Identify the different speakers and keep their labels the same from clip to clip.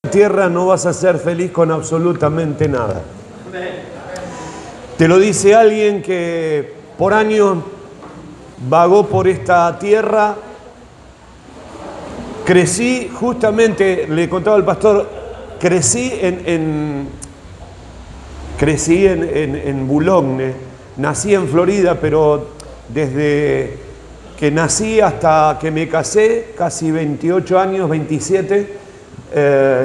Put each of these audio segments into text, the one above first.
Speaker 1: Tierra no vas a ser feliz con absolutamente nada. Te lo dice alguien que por años vagó por esta tierra. Crecí, justamente, le contaba al pastor, crecí en Boulogne, nací en Florida, pero desde que nací hasta que me casé, casi 28 años, 27,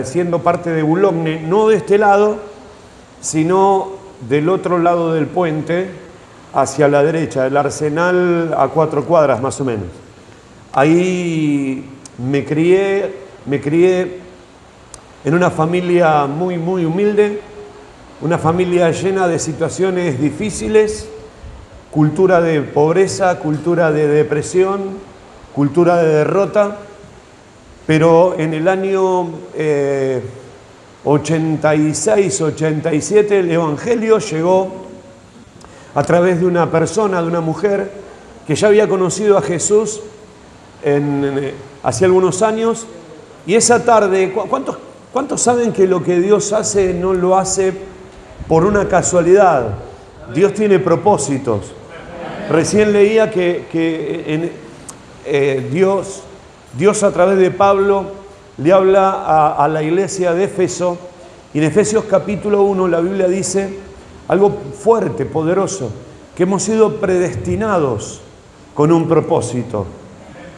Speaker 1: siendo parte de Boulogne, no de este lado, sino del otro lado del puente, hacia la derecha, el Arsenal a 4 cuadras más o menos. Ahí me crié en una familia muy humilde, una familia llena de situaciones difíciles, cultura de pobreza, cultura de depresión, cultura de derrota. Pero en el año 86, 87, el Evangelio llegó a través de una persona, de una mujer, que ya había conocido a Jesús hace algunos años. Y esa tarde, ¿cuántos saben que lo que Dios hace no lo hace por una casualidad? Dios tiene propósitos. Recién leía que Dios a través de Pablo le habla a la iglesia de Éfeso, y en Efesios capítulo 1 la Biblia dice algo fuerte, poderoso, que hemos sido predestinados con un propósito: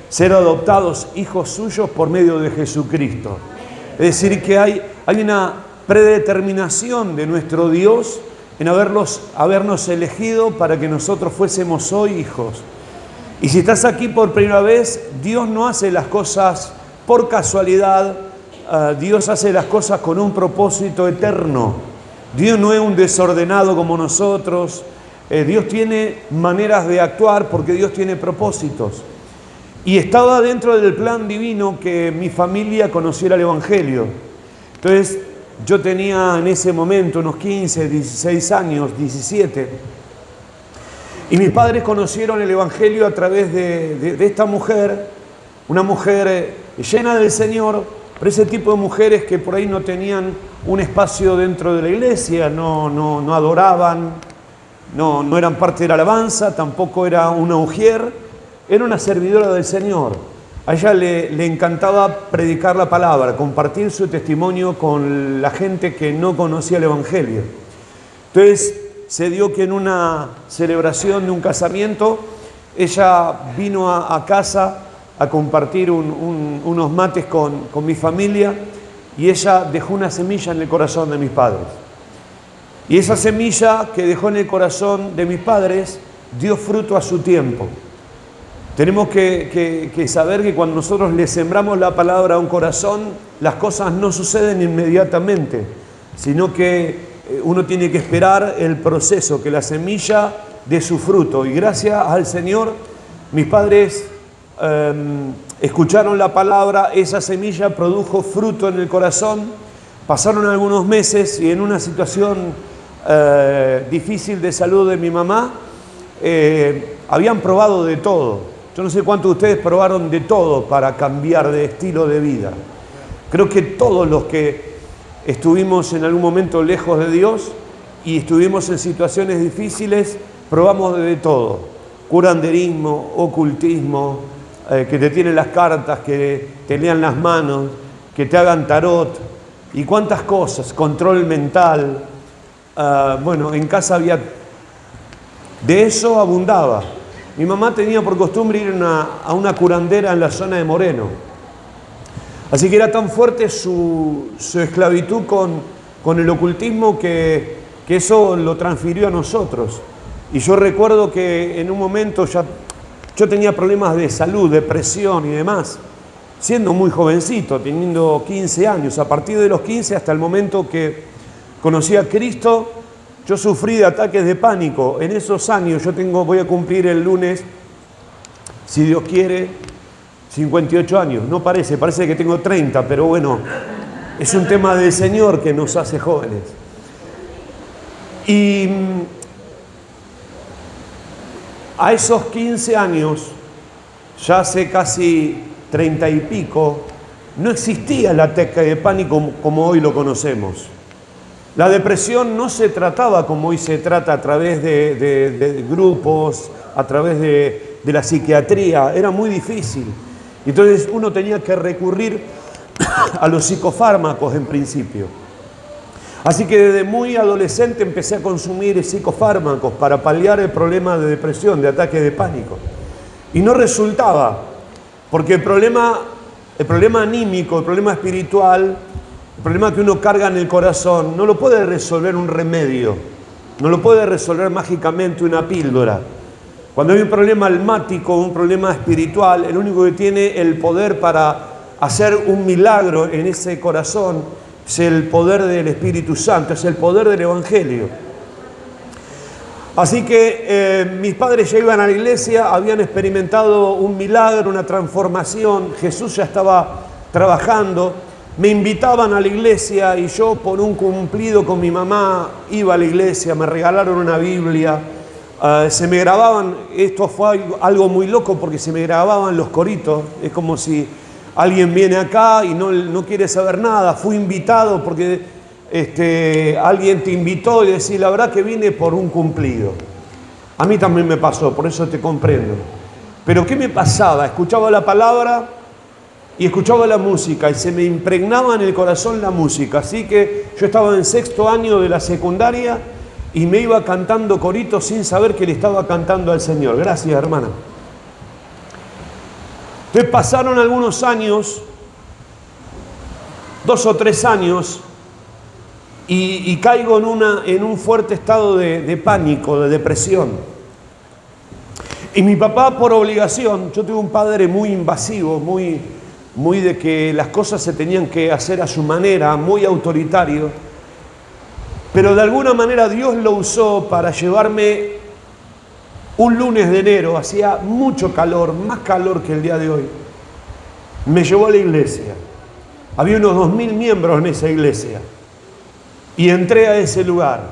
Speaker 1: ser adoptados hijos suyos por medio de Jesucristo. Es decir, que hay una predeterminación de nuestro Dios en habernos elegido para que nosotros fuésemos hoy hijos. Y si estás aquí por primera vez, Dios no hace las cosas por casualidad, Dios hace las cosas con un propósito eterno. Dios no es un desordenado como nosotros, Dios tiene maneras de actuar porque Dios tiene propósitos. Y estaba dentro del plan divino que mi familia conociera el Evangelio. Entonces, yo tenía en ese momento unos 15, 16 años, 17. Y mis padres conocieron el Evangelio a través de esta mujer, una mujer llena del Señor, pero ese tipo de mujeres que por ahí no tenían un espacio dentro de la iglesia, no adoraban, no eran parte de la alabanza, tampoco era una ujier, era una servidora del Señor. A ella le encantaba predicar la palabra, compartir su testimonio con la gente que no conocía el Evangelio. Entonces, se dio que en una celebración de un casamiento, ella vino a casa a compartir unos mates con mi familia, y ella dejó una semilla en el corazón de mis padres. Y esa semilla que dejó en el corazón de mis padres dio fruto a su tiempo. Tenemos que saber que cuando nosotros le sembramos la palabra a un corazón, las cosas no suceden inmediatamente, sino que uno tiene que esperar el proceso, que la semilla dé su fruto. Y gracias al Señor, mis padres escucharon la palabra, esa semilla produjo fruto en el corazón. Pasaron algunos meses y en una situación difícil de salud de mi mamá, habían probado de todo. Yo no sé cuántos de ustedes probaron de todo para cambiar de estilo de vida. Creo que todos los que estuvimos en algún momento lejos de Dios y estuvimos en situaciones difíciles, probamos de todo: curanderismo, ocultismo, que te tienen las cartas, que te lean las manos, que te hagan tarot y cuántas cosas, control mental. Bueno, en casa había, de eso abundaba. Mi mamá tenía por costumbre ir a una curandera en la zona de Moreno. Así que era tan fuerte su esclavitud con el ocultismo que eso lo transfirió a nosotros. Y yo recuerdo que en un momento yo tenía problemas de salud, depresión y demás, siendo muy jovencito, teniendo 15 años. A partir de los 15 hasta el momento que conocí a Cristo, yo sufrí de ataques de pánico. En esos años, voy a cumplir el lunes, si Dios quiere, 58 años. No parece que tengo 30, pero bueno, es un tema del Señor que nos hace jóvenes. Y a esos 15 años, ya hace casi 30 y pico, no existía el ataque de pánico como hoy lo conocemos. La depresión no se trataba como hoy se trata a través de grupos, a través de la psiquiatría. Era muy difícil. Entonces uno tenía que recurrir a los psicofármacos en principio. Así que desde muy adolescente empecé a consumir psicofármacos para paliar el problema de depresión, de ataque de pánico. Y no resultaba, porque el problema anímico, el problema espiritual, el problema que uno carga en el corazón, no lo puede resolver un remedio, no lo puede resolver mágicamente una píldora. Cuando hay un problema almático, un problema espiritual, el único que tiene el poder para hacer un milagro en ese corazón es el poder del Espíritu Santo, es el poder del Evangelio. Así que mis padres ya iban a la iglesia, habían experimentado un milagro, una transformación, Jesús ya estaba trabajando, me invitaban a la iglesia y yo por un cumplido con mi mamá iba a la iglesia, me regalaron una Biblia, se me grababan, esto fue algo muy loco porque se me grababan los coritos, es como si alguien viene acá y no quiere saber nada, fui invitado porque alguien te invitó y decís, la verdad que vine por un cumplido. A mí también me pasó, por eso te comprendo. Pero ¿qué me pasaba? Escuchaba la palabra y escuchaba la música y se me impregnaba en el corazón la música. Así que yo estaba en 6º año de la secundaria y me iba cantando coritos sin saber que le estaba cantando al Señor. Gracias, hermana. Entonces pasaron algunos años, 2 o 3 años, y caigo en un fuerte estado de pánico, de depresión. Y mi papá, por obligación, yo tuve un padre muy invasivo, muy de que las cosas se tenían que hacer a su manera, muy autoritario, pero de alguna manera Dios lo usó para llevarme un lunes de enero, hacía mucho calor, más calor que el día de hoy. Me llevó a la iglesia. Había unos 2000 miembros en esa iglesia. Y entré a ese lugar.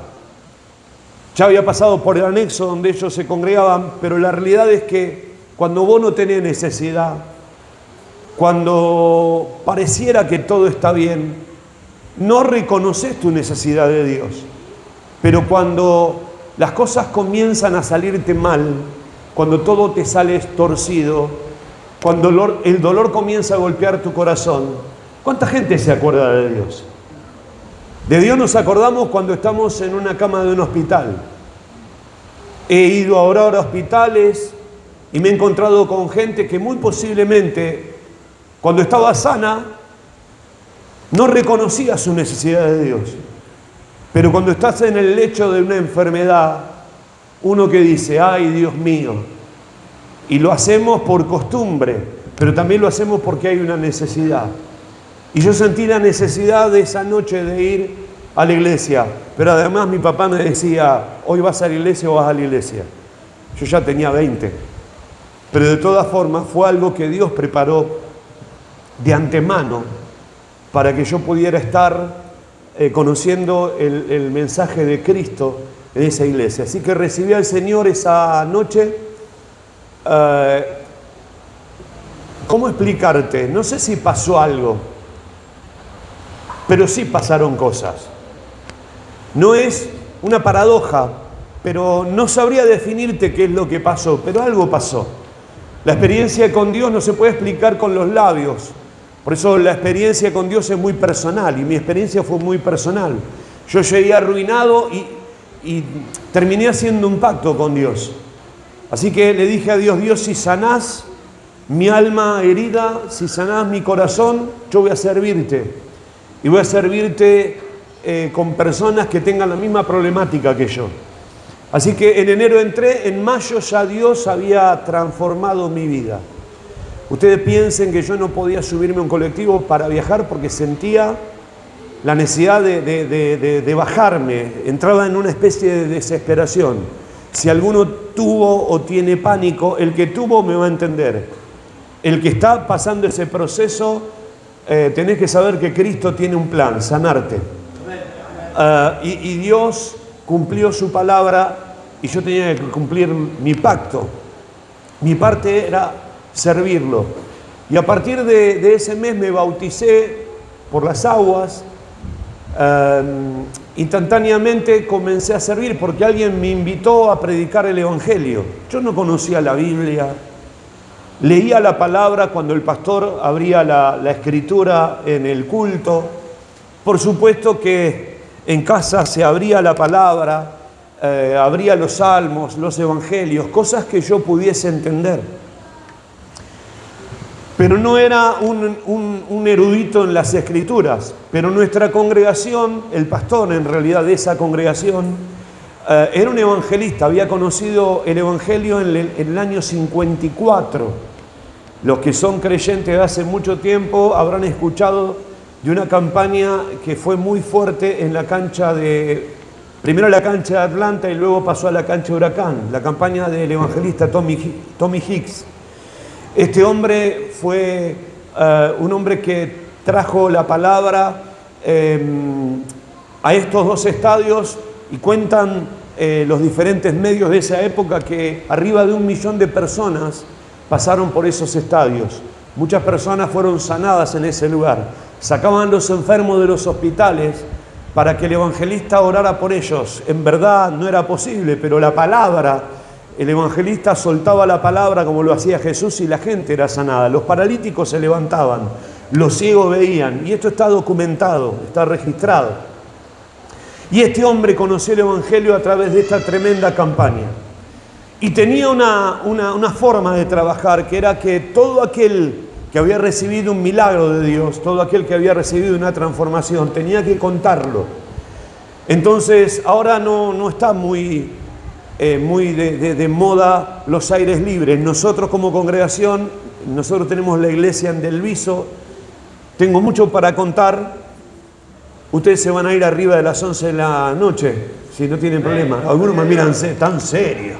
Speaker 1: Ya había pasado por el anexo donde ellos se congregaban, pero la realidad es que cuando vos no tenés necesidad, cuando pareciera que todo está bien, no reconoces tu necesidad de Dios. Pero cuando las cosas comienzan a salirte mal, cuando todo te sale torcido, cuando el dolor comienza a golpear tu corazón, ¿cuánta gente se acuerda de Dios? De Dios nos acordamos cuando estamos en una cama de un hospital. He ido a orar a hospitales y me he encontrado con gente que muy posiblemente, cuando estaba sana, no reconocía su necesidad de Dios. Pero cuando estás en el lecho de una enfermedad, uno que dice, ay Dios mío, y lo hacemos por costumbre, pero también lo hacemos porque hay una necesidad. Y yo sentí la necesidad de esa noche de ir a la iglesia, pero además mi papá me decía, hoy vas a la iglesia o vas a la iglesia. Yo ya tenía 20, pero de todas formas fue algo que Dios preparó de antemano para que yo pudiera estar conociendo el mensaje de Cristo en esa iglesia. Así que recibí al Señor esa noche. ¿Cómo explicarte? No sé si pasó algo, pero sí pasaron cosas. No es una paradoja, pero no sabría definirte qué es lo que pasó, pero algo pasó. La experiencia con Dios no se puede explicar con los labios. Por eso la experiencia con Dios es muy personal y mi experiencia fue muy personal. Yo llegué arruinado y terminé haciendo un pacto con Dios. Así que le dije a Dios, Dios, si sanás mi alma herida, si sanás mi corazón, yo voy a servirte. Y voy a servirte con personas que tengan la misma problemática que yo. Así que en enero entré, en mayo ya Dios había transformado mi vida. Ustedes piensen que yo no podía subirme a un colectivo para viajar porque sentía la necesidad de bajarme. Entraba en una especie de desesperación. Si alguno tuvo o tiene pánico, el que tuvo me va a entender. El que está pasando ese proceso, tenés que saber que Cristo tiene un plan, sanarte. Y Dios cumplió su palabra y yo tenía que cumplir mi pacto. Mi parte era servirlo. Y a partir de ese mes me bauticé por las aguas. Instantáneamente comencé a servir porque alguien me invitó a predicar el Evangelio. Yo no conocía la Biblia, leía la palabra cuando el pastor abría la escritura en el culto. Por supuesto que en casa se abría la palabra, abría los salmos, los evangelios, cosas que yo pudiese entender. Pero no era un erudito en las escrituras. Pero nuestra congregación, el pastor en realidad de esa congregación, era un evangelista, había conocido el evangelio en el año 54. Los que son creyentes de hace mucho tiempo habrán escuchado de una campaña que fue muy fuerte en la cancha primero la cancha de Atlanta y luego pasó a la cancha de Huracán, la campaña del evangelista Tommy Hicks. Este hombre fue un hombre que trajo la palabra a estos dos estadios y cuentan los diferentes medios de esa época que arriba de 1 millón de personas pasaron por esos estadios. Muchas personas fueron sanadas en ese lugar. Sacaban los enfermos de los hospitales para que el evangelista orara por ellos. En verdad no era posible, pero la palabra, el evangelista soltaba la palabra como lo hacía Jesús y la gente era sanada. Los paralíticos se levantaban, los ciegos veían, y esto está documentado, está registrado. Y este hombre conoció el evangelio a través de esta tremenda campaña. Y tenía una forma de trabajar, que era que todo aquel que había recibido un milagro de Dios, todo aquel que había recibido una transformación, tenía que contarlo. Entonces, ahora no está muy de moda los aires libres. Nosotros como congregación, nosotros tenemos la iglesia en Del Viso. Tengo mucho para contar. Ustedes se van a ir arriba de las 11 de la noche, si no tienen problema. Algunos me miran tan serio.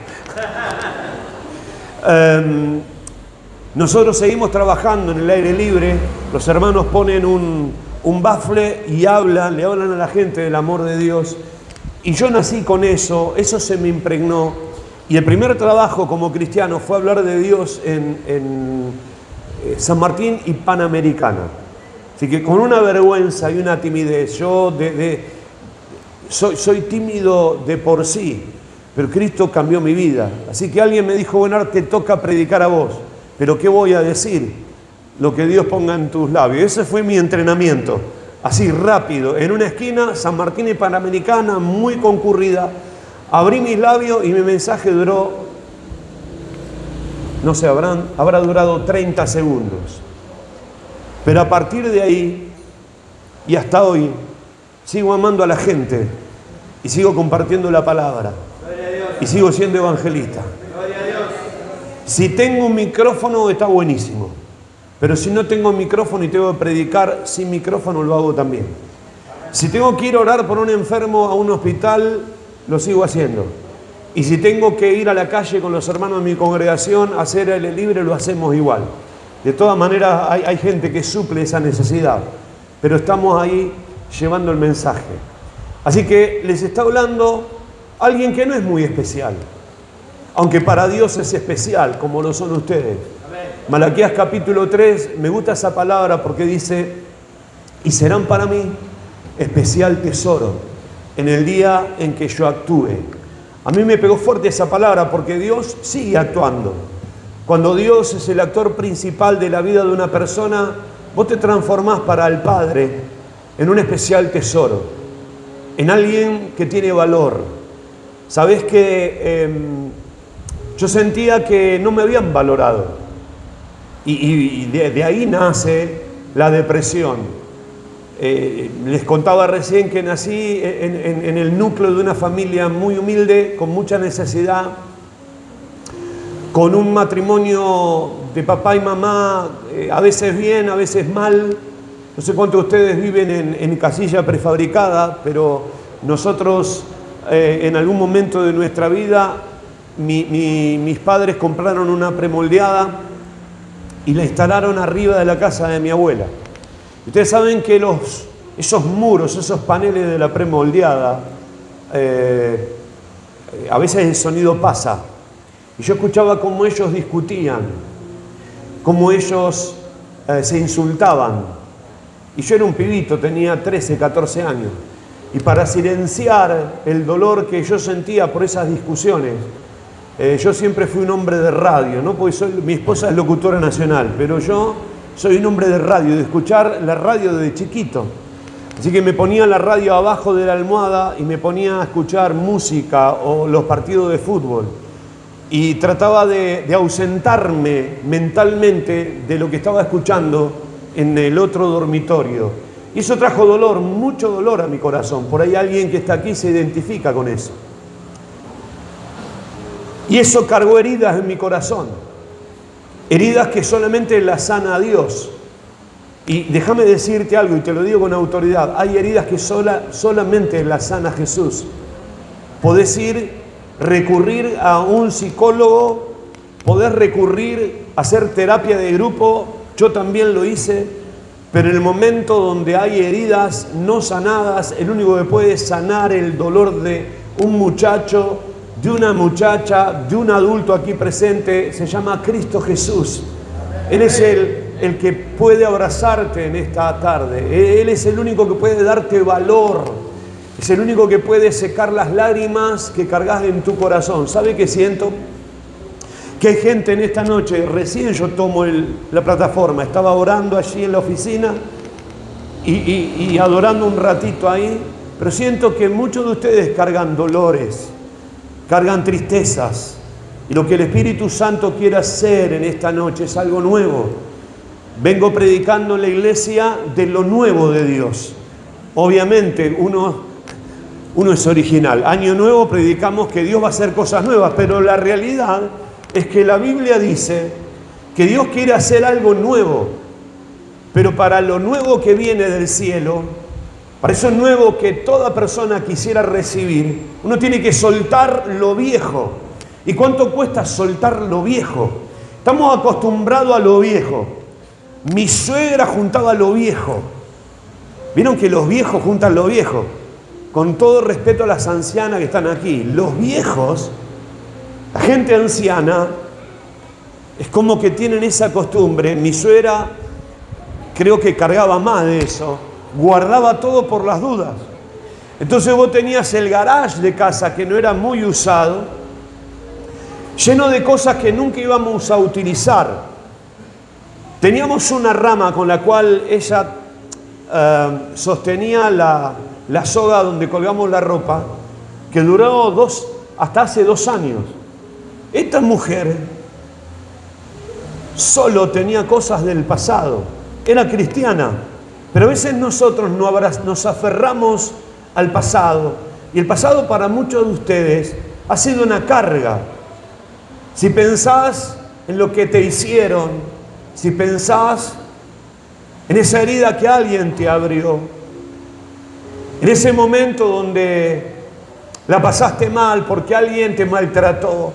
Speaker 1: Nosotros seguimos trabajando en el aire libre. Los hermanos ponen un bafle y le hablan a la gente del amor de Dios. Y yo nací con eso se me impregnó. Y el primer trabajo como cristiano fue hablar de Dios en San Martín y Panamericana. Así que con una vergüenza y una timidez, yo soy tímido de por sí, pero Cristo cambió mi vida. Así que alguien me dijo, bueno, te toca predicar a vos, pero ¿qué voy a decir? Lo que Dios ponga en tus labios. Ese fue mi entrenamiento. Así rápido, en una esquina, San Martín y Panamericana, muy concurrida, abrí mis labios y mi mensaje duró, no sé, habrá durado 30 segundos. Pero a partir de ahí y hasta hoy, sigo amando a la gente y sigo compartiendo la palabra y sigo siendo evangelista. Si tengo un micrófono está buenísimo. Pero si no tengo micrófono y tengo que predicar sin micrófono, lo hago también. Si tengo que ir a orar por un enfermo a un hospital, lo sigo haciendo. Y si tengo que ir a la calle con los hermanos de mi congregación a hacer aire libre, lo hacemos igual. De todas maneras, hay gente que suple esa necesidad. Pero estamos ahí llevando el mensaje. Así que les está hablando alguien que no es muy especial. Aunque para Dios es especial, como lo son ustedes. Malaquías capítulo 3, me gusta esa palabra porque dice, y serán para mí especial tesoro en el día en que yo actúe. A mí me pegó fuerte esa palabra porque Dios sigue actuando. Cuando Dios es el actor principal de la vida de una persona, vos te transformás para el Padre en un especial tesoro, en alguien que tiene valor. Sabés que yo sentía que no me habían valorado. Y de ahí nace la depresión. Les contaba recién que nací en el núcleo de una familia muy humilde, con mucha necesidad, con un matrimonio de papá y mamá, a veces bien, a veces mal. No sé cuántos de ustedes viven en casilla prefabricada, pero nosotros en algún momento de nuestra vida, mis padres compraron una premoldeada y la instalaron arriba de la casa de mi abuela. Ustedes saben que esos muros, esos paneles de la premoldeada, a veces el sonido pasa. Y yo escuchaba cómo ellos discutían, cómo ellos se insultaban. Y yo era un pibito, tenía 13, 14 años. Y para silenciar el dolor que yo sentía por esas discusiones, yo siempre fui un hombre de radio, ¿no? Porque mi esposa es locutora nacional, pero yo soy un hombre de radio, de escuchar la radio desde chiquito. Así que me ponía la radio abajo de la almohada y me ponía a escuchar música o los partidos de fútbol. Y trataba de ausentarme mentalmente de lo que estaba escuchando en el otro dormitorio. Y eso trajo dolor, mucho dolor a mi corazón. Por ahí alguien que está aquí se identifica con eso. Y eso cargó heridas en mi corazón. Heridas que solamente las sana Dios. Y déjame decirte algo, y te lo digo con autoridad. Hay heridas que solamente las sana Jesús. Podés recurrir a un psicólogo, podés recurrir a hacer terapia de grupo. Yo también lo hice. Pero en el momento donde hay heridas no sanadas, el único que puede sanar el dolor de un muchacho, de una muchacha, de un adulto aquí presente, se llama Cristo Jesús. Él es el que puede abrazarte en esta tarde. Él es el único que puede darte valor. Es el único que puede secar las lágrimas que cargas en tu corazón. ¿Sabe qué siento? Que hay gente en esta noche, recién yo tomo la plataforma, estaba orando allí en la oficina y adorando un ratito ahí, pero siento que muchos de ustedes cargan dolores, cargan tristezas, y lo que el Espíritu Santo quiere hacer en esta noche es algo nuevo. Vengo predicando en la iglesia de lo nuevo de Dios. Obviamente uno es original. Año nuevo predicamos que Dios va a hacer cosas nuevas, pero la realidad es que la Biblia dice que Dios quiere hacer algo nuevo, pero para lo nuevo que viene del cielo, para eso nuevo que toda persona quisiera recibir, uno tiene que soltar lo viejo. ¿Y cuánto cuesta soltar lo viejo? Estamos acostumbrados a lo viejo. Mi suegra juntaba lo viejo. ¿Vieron que los viejos juntan lo viejo? Con todo respeto a las ancianas que están aquí, los viejos, la gente anciana, es como que tienen esa costumbre. Mi suegra creo que cargaba más de eso, guardaba todo por las dudas. Entonces vos tenías el garage de casa que no era muy usado, lleno de cosas que nunca íbamos a utilizar. Teníamos una rama con la cual ella sostenía la soga donde colgamos la ropa, que duró hasta hace 2 años. Esta mujer solo tenía cosas del pasado, era cristiana, pero a veces nosotros nos aferramos al pasado, y el pasado para muchos de ustedes ha sido una carga. Si pensás en lo que te hicieron, si pensás en esa herida que alguien te abrió, en ese momento donde la pasaste mal porque alguien te maltrató,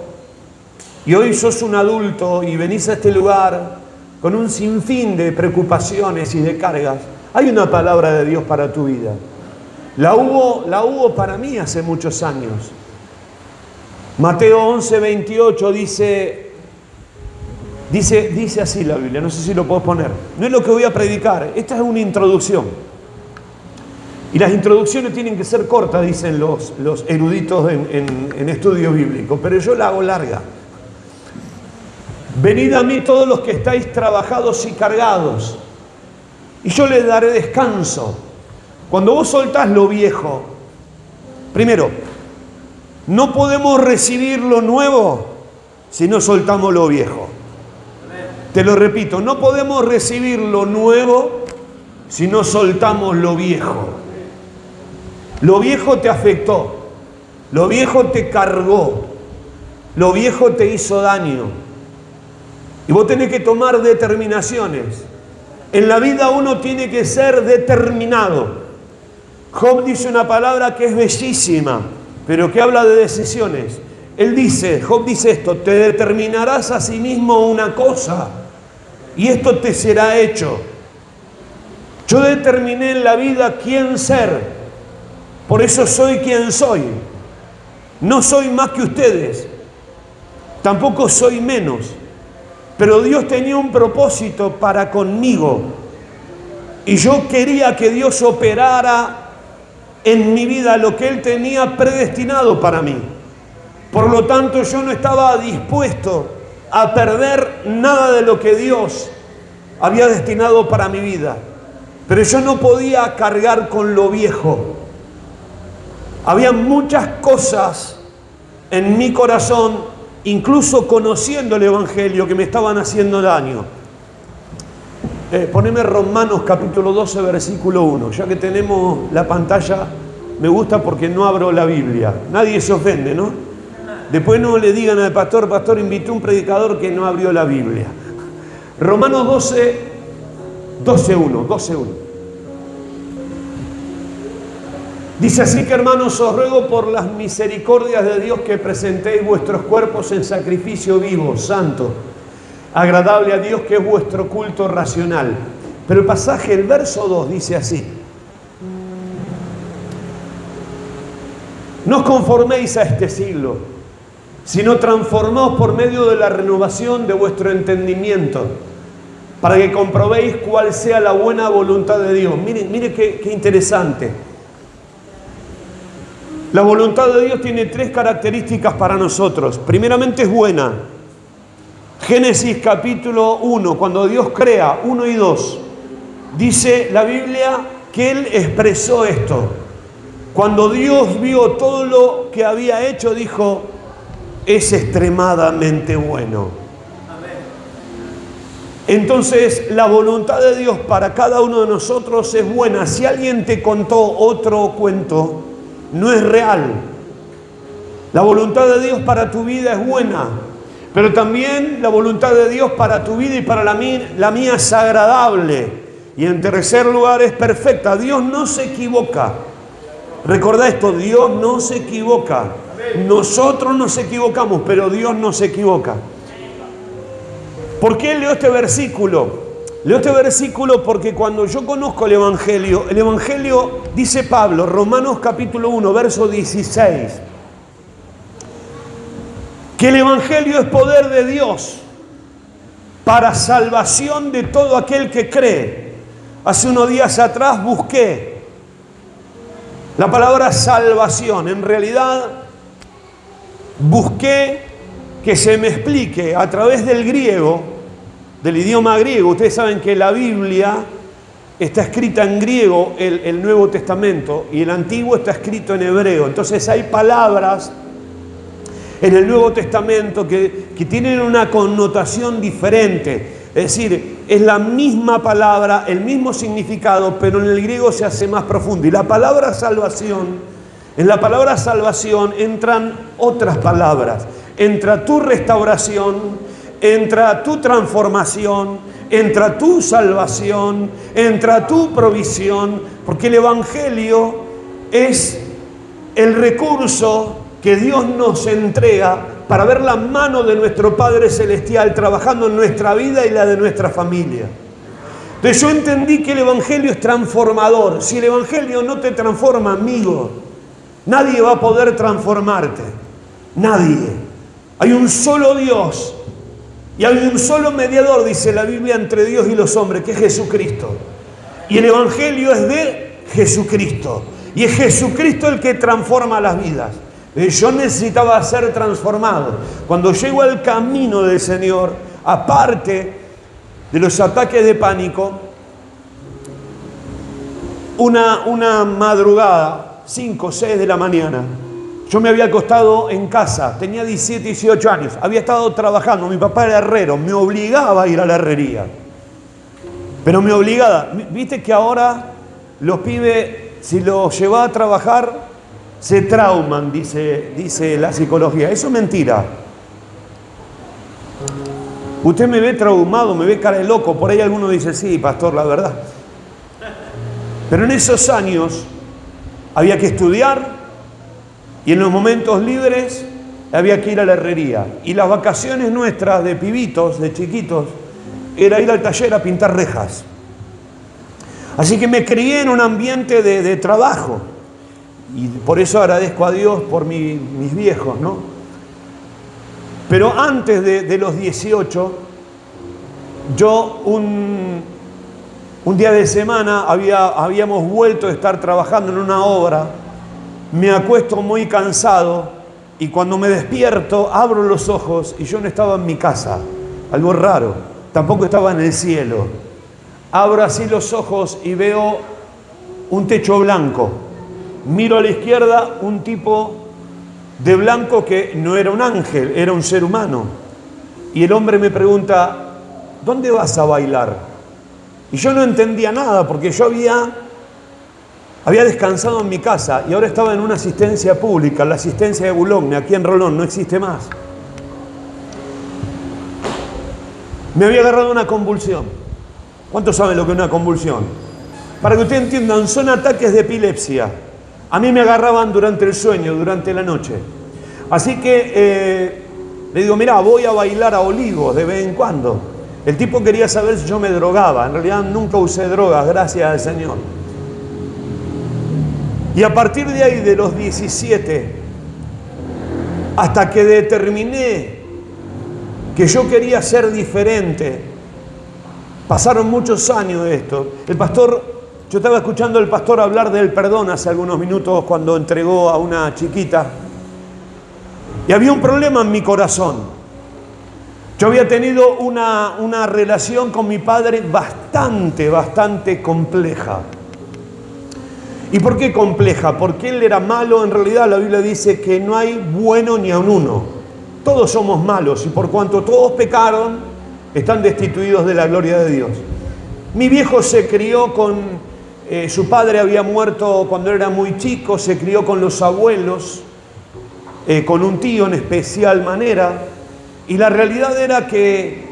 Speaker 1: y hoy sos un adulto y venís a este lugar con un sinfín de preocupaciones y de cargas, hay una palabra de Dios para tu vida. La hubo para mí hace muchos años. Mateo 11:28 dice así la Biblia, no sé si lo puedo poner. No es lo que voy a predicar, esta es una introducción. Y las introducciones tienen que ser cortas, dicen los eruditos en estudio bíblico, pero yo la hago larga. Venid a mí todos los que estáis trabajados y cargados, y yo les daré descanso. Cuando vos soltás lo viejo, primero, no podemos recibir lo nuevo si no soltamos lo viejo. Te lo repito, no podemos recibir lo nuevo si no soltamos lo viejo. Lo viejo te afectó, lo viejo te cargó, lo viejo te hizo daño. Y vos tenés que tomar determinaciones. En la vida uno tiene que ser determinado. Job dice una palabra que es bellísima, pero que habla de decisiones. Job dice esto: te determinarás a sí mismo una cosa, y esto te será hecho. Yo determiné en la vida quién ser, por eso soy quien soy. No soy más que ustedes, tampoco soy menos, Pero Dios tenía un propósito para conmigo. Y yo quería que Dios operara en mi vida lo que Él tenía predestinado para mí. Por lo tanto, yo no estaba dispuesto a perder nada de lo que Dios había destinado para mi vida. Pero yo no podía cargar con lo viejo. Había muchas cosas en mi corazón, incluso conociendo el Evangelio, que me estaban haciendo daño. Poneme Romanos capítulo 12, versículo 1. Ya que tenemos la pantalla, me gusta porque no abro la Biblia. Nadie se ofende, ¿no? Después no le digan al pastor, invité a un predicador que no abrió la Biblia. Romanos 12:1. Dice así que, hermanos, os ruego por las misericordias de Dios que presentéis vuestros cuerpos en sacrificio vivo, santo, agradable a Dios, que es vuestro culto racional. Pero el pasaje, el verso 2, dice así: no os conforméis a este siglo, sino transformaos por medio de la renovación de vuestro entendimiento, para que comprobéis cuál sea la buena voluntad de Dios. Mire qué interesante. La voluntad de Dios tiene 3 características para nosotros. Primeramente, es buena. Génesis capítulo 1, cuando Dios crea, 1 y 2, dice la Biblia que Él expresó esto. Cuando Dios vio todo lo que había hecho, dijo: es extremadamente bueno. Entonces, la voluntad de Dios para cada uno de nosotros es buena. Si alguien te contó otro cuento, no es real. La voluntad de Dios para tu vida es buena, pero también la voluntad de Dios para tu vida y para la mía es agradable. Y en tercer lugar, es perfecta. Dios no se equivoca. Recordá esto: Dios no se equivoca. Nosotros nos equivocamos, pero Dios no se equivoca. ¿Por qué leo este versículo? Leo este versículo porque cuando yo conozco el Evangelio, dice Pablo, Romanos capítulo 1, verso 16, que el Evangelio es poder de Dios para salvación de todo aquel que cree. Hace unos días atrás busqué la palabra salvación. En realidad, busqué que se me explique a través del griego, del idioma griego. Ustedes saben que la Biblia está escrita en griego, el Nuevo Testamento, y el Antiguo está escrito en hebreo. Entonces hay palabras en el Nuevo Testamento que tienen una connotación diferente. Es decir, es la misma palabra, el mismo significado, pero en el griego se hace más profundo. Y la palabra salvación, en la palabra salvación entran otras palabras. Entra tu restauración, entra tu transformación, entra tu salvación, entra tu provisión, porque el Evangelio es el recurso que Dios nos entrega para ver la mano de nuestro Padre Celestial trabajando en nuestra vida y la de nuestra familia. Entonces yo entendí que el Evangelio es transformador. Si el Evangelio no te transforma, amigo, nadie va a poder transformarte. Nadie. Hay un solo Dios y hay un solo mediador, dice la Biblia, entre Dios y los hombres, que es Jesucristo. Y el Evangelio es de Jesucristo. Y es Jesucristo el que transforma las vidas. Yo necesitaba ser transformado. Cuando llego al camino del Señor, aparte de los ataques de pánico, una madrugada, 5 o 6 de la mañana, yo me había acostado en casa, tenía 17, 18 años, había estado trabajando, mi papá era herrero, me obligaba a ir a la herrería. Pero me obligaba. Viste que ahora los pibes, si los lleva a trabajar, se trauman, dice la psicología. Eso es mentira. Usted me ve traumado, me ve cara de loco. Por ahí alguno dice, sí, pastor, la verdad. Pero en esos años había que estudiar y en los momentos libres había que ir a la herrería. Y las vacaciones nuestras de pibitos, de chiquitos, era ir al taller a pintar rejas. Así que me crié en un ambiente de trabajo. Y por eso agradezco a Dios por mis viejos, ¿no? Pero antes de los 18, Yo un día de semana habíamos vuelto a estar trabajando en una obra, me acuesto muy cansado y cuando me despierto abro los ojos y yo no estaba en mi casa, algo raro, tampoco estaba en el cielo. Abro así los ojos y veo un techo blanco. Miro a la izquierda un tipo de blanco que no era un ángel, era un ser humano. Y el hombre me pregunta, ¿dónde vas a bailar? Y yo no entendía nada porque yo había descansado en mi casa y ahora estaba en una asistencia pública, la asistencia de Boulogne, aquí en Rolón, no existe más. Me había agarrado una convulsión. ¿Cuántos saben lo que es una convulsión? Para que ustedes entiendan, son ataques de epilepsia. A mí me agarraban durante el sueño, durante la noche. Así que le digo, mirá, voy a bailar a Olivos de vez en cuando. El tipo quería saber si yo me drogaba. En realidad nunca usé drogas, gracias al Señor. Y a partir de ahí, de los 17, hasta que determiné que yo quería ser diferente, pasaron muchos años de esto. Yo estaba escuchando al pastor hablar del perdón hace algunos minutos cuando entregó a una chiquita. Y había un problema en mi corazón. Yo había tenido una relación con mi padre bastante compleja. ¿Y por qué compleja? Porque él era malo. En realidad la Biblia dice que no hay bueno ni aun uno. Todos somos malos y por cuanto todos pecaron, están destituidos de la gloria de Dios. Mi viejo se crió con... su padre había muerto cuando era muy chico, se crió con los abuelos, con un tío en especial manera, y la realidad era que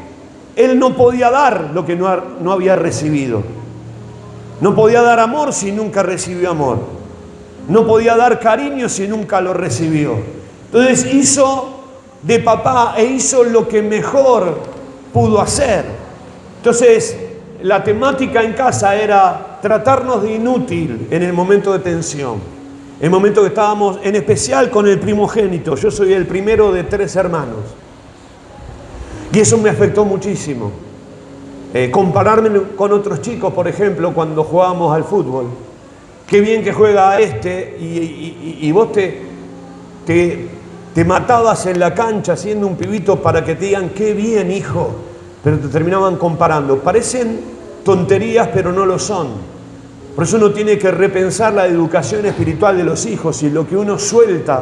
Speaker 1: él no podía dar lo que no había recibido. No podía dar amor si nunca recibió amor. No podía dar cariño si nunca lo recibió. Entonces hizo de papá e hizo lo que mejor pudo hacer. Entonces la temática en casa era tratarnos de inútil en el momento de tensión. En el momento que estábamos, en especial con el primogénito. Yo soy el primero de 3 hermanos. Y eso me afectó muchísimo. Compararme con otros chicos, por ejemplo, cuando jugábamos al fútbol. Qué bien que juega este y vos te matabas en la cancha siendo un pibito para que te digan qué bien, hijo. Pero te terminaban comparando. Parecen tonterías, pero no lo son. Por eso uno tiene que repensar la educación espiritual de los hijos y lo que uno suelta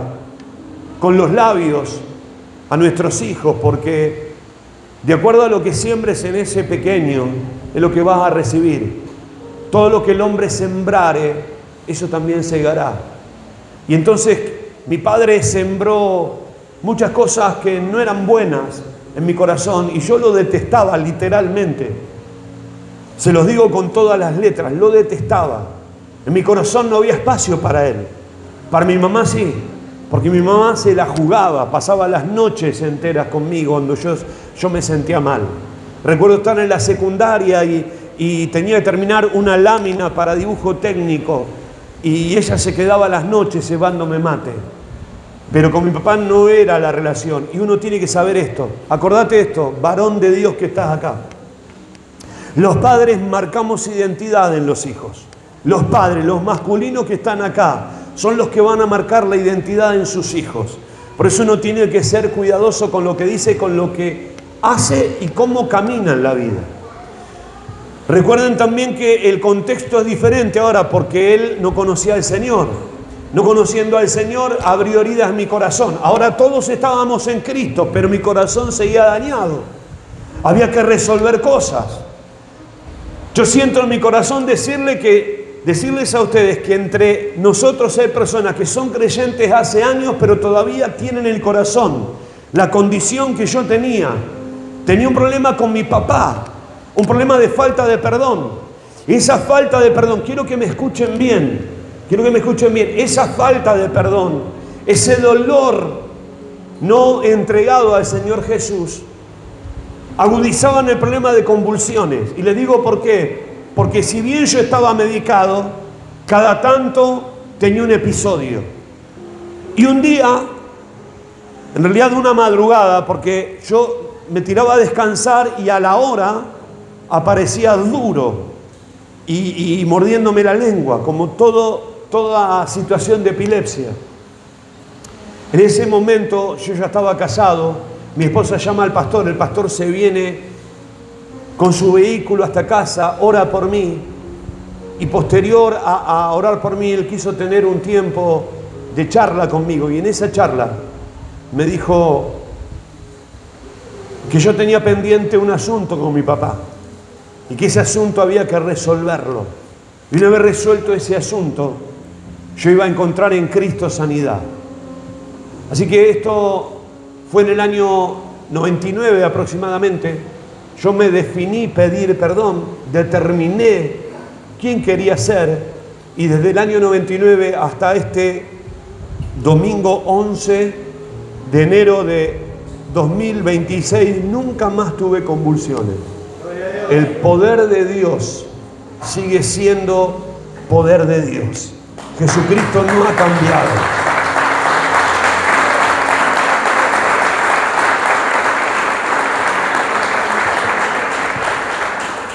Speaker 1: con los labios a nuestros hijos, porque de acuerdo a lo que siembres en ese pequeño, es lo que vas a recibir. Todo lo que el hombre sembrare, eso también segará. Y entonces mi padre sembró muchas cosas que no eran buenas en mi corazón y yo lo detestaba literalmente. Se los digo con todas las letras, lo detestaba. En mi corazón no había espacio para él. Para mi mamá sí, porque mi mamá se la jugaba, pasaba las noches enteras conmigo cuando yo me sentía mal. Recuerdo estar en la secundaria y tenía que terminar una lámina para dibujo técnico y ella se quedaba las noches llevándome mate. Pero con mi papá no era la relación y uno tiene que saber esto. Acordate esto, varón de Dios que estás acá. Los padres marcamos identidad en los hijos. Los padres, los masculinos que están acá, son los que van a marcar la identidad en sus hijos. Por eso uno tiene que ser cuidadoso con lo que dice, con lo que hace y cómo camina en la vida. Recuerden también que el contexto es diferente ahora porque él no conocía al Señor. No conociendo al Señor, abrió heridas en mi corazón. Ahora todos estábamos en Cristo, pero mi corazón seguía dañado. Había que resolver cosas. Yo siento en mi corazón decirles a ustedes que entre nosotros hay personas que son creyentes hace años, pero todavía tienen el corazón, la condición que yo tenía. Tenía un problema con mi papá, un problema de falta de perdón. Esa falta de perdón, quiero que me escuchen bien, esa falta de perdón, ese dolor no entregado al Señor Jesús, agudizaban el problema de convulsiones. Y les digo por qué. Porque si bien yo estaba medicado, cada tanto tenía un episodio. Y un día, en realidad una madrugada, porque yo me tiraba a descansar y a la hora aparecía duro y mordiéndome la lengua, como toda situación de epilepsia. En ese momento yo ya estaba casado, mi esposa llama al pastor, el pastor se viene con su vehículo hasta casa, ora por mí, y posterior a orar por mí, él quiso tener un tiempo de charla conmigo, y en esa charla me dijo que yo tenía pendiente un asunto con mi papá, y que ese asunto había que resolverlo. Y una vez resuelto ese asunto, yo iba a encontrar en Cristo sanidad. Así que esto fue en el año 99 aproximadamente. Yo me definí pedir perdón, determiné quién quería ser, y desde el año 99 hasta este domingo 11 de enero de 2026 nunca más tuve convulsiones. El poder de Dios sigue siendo poder de Dios. Jesucristo no ha cambiado.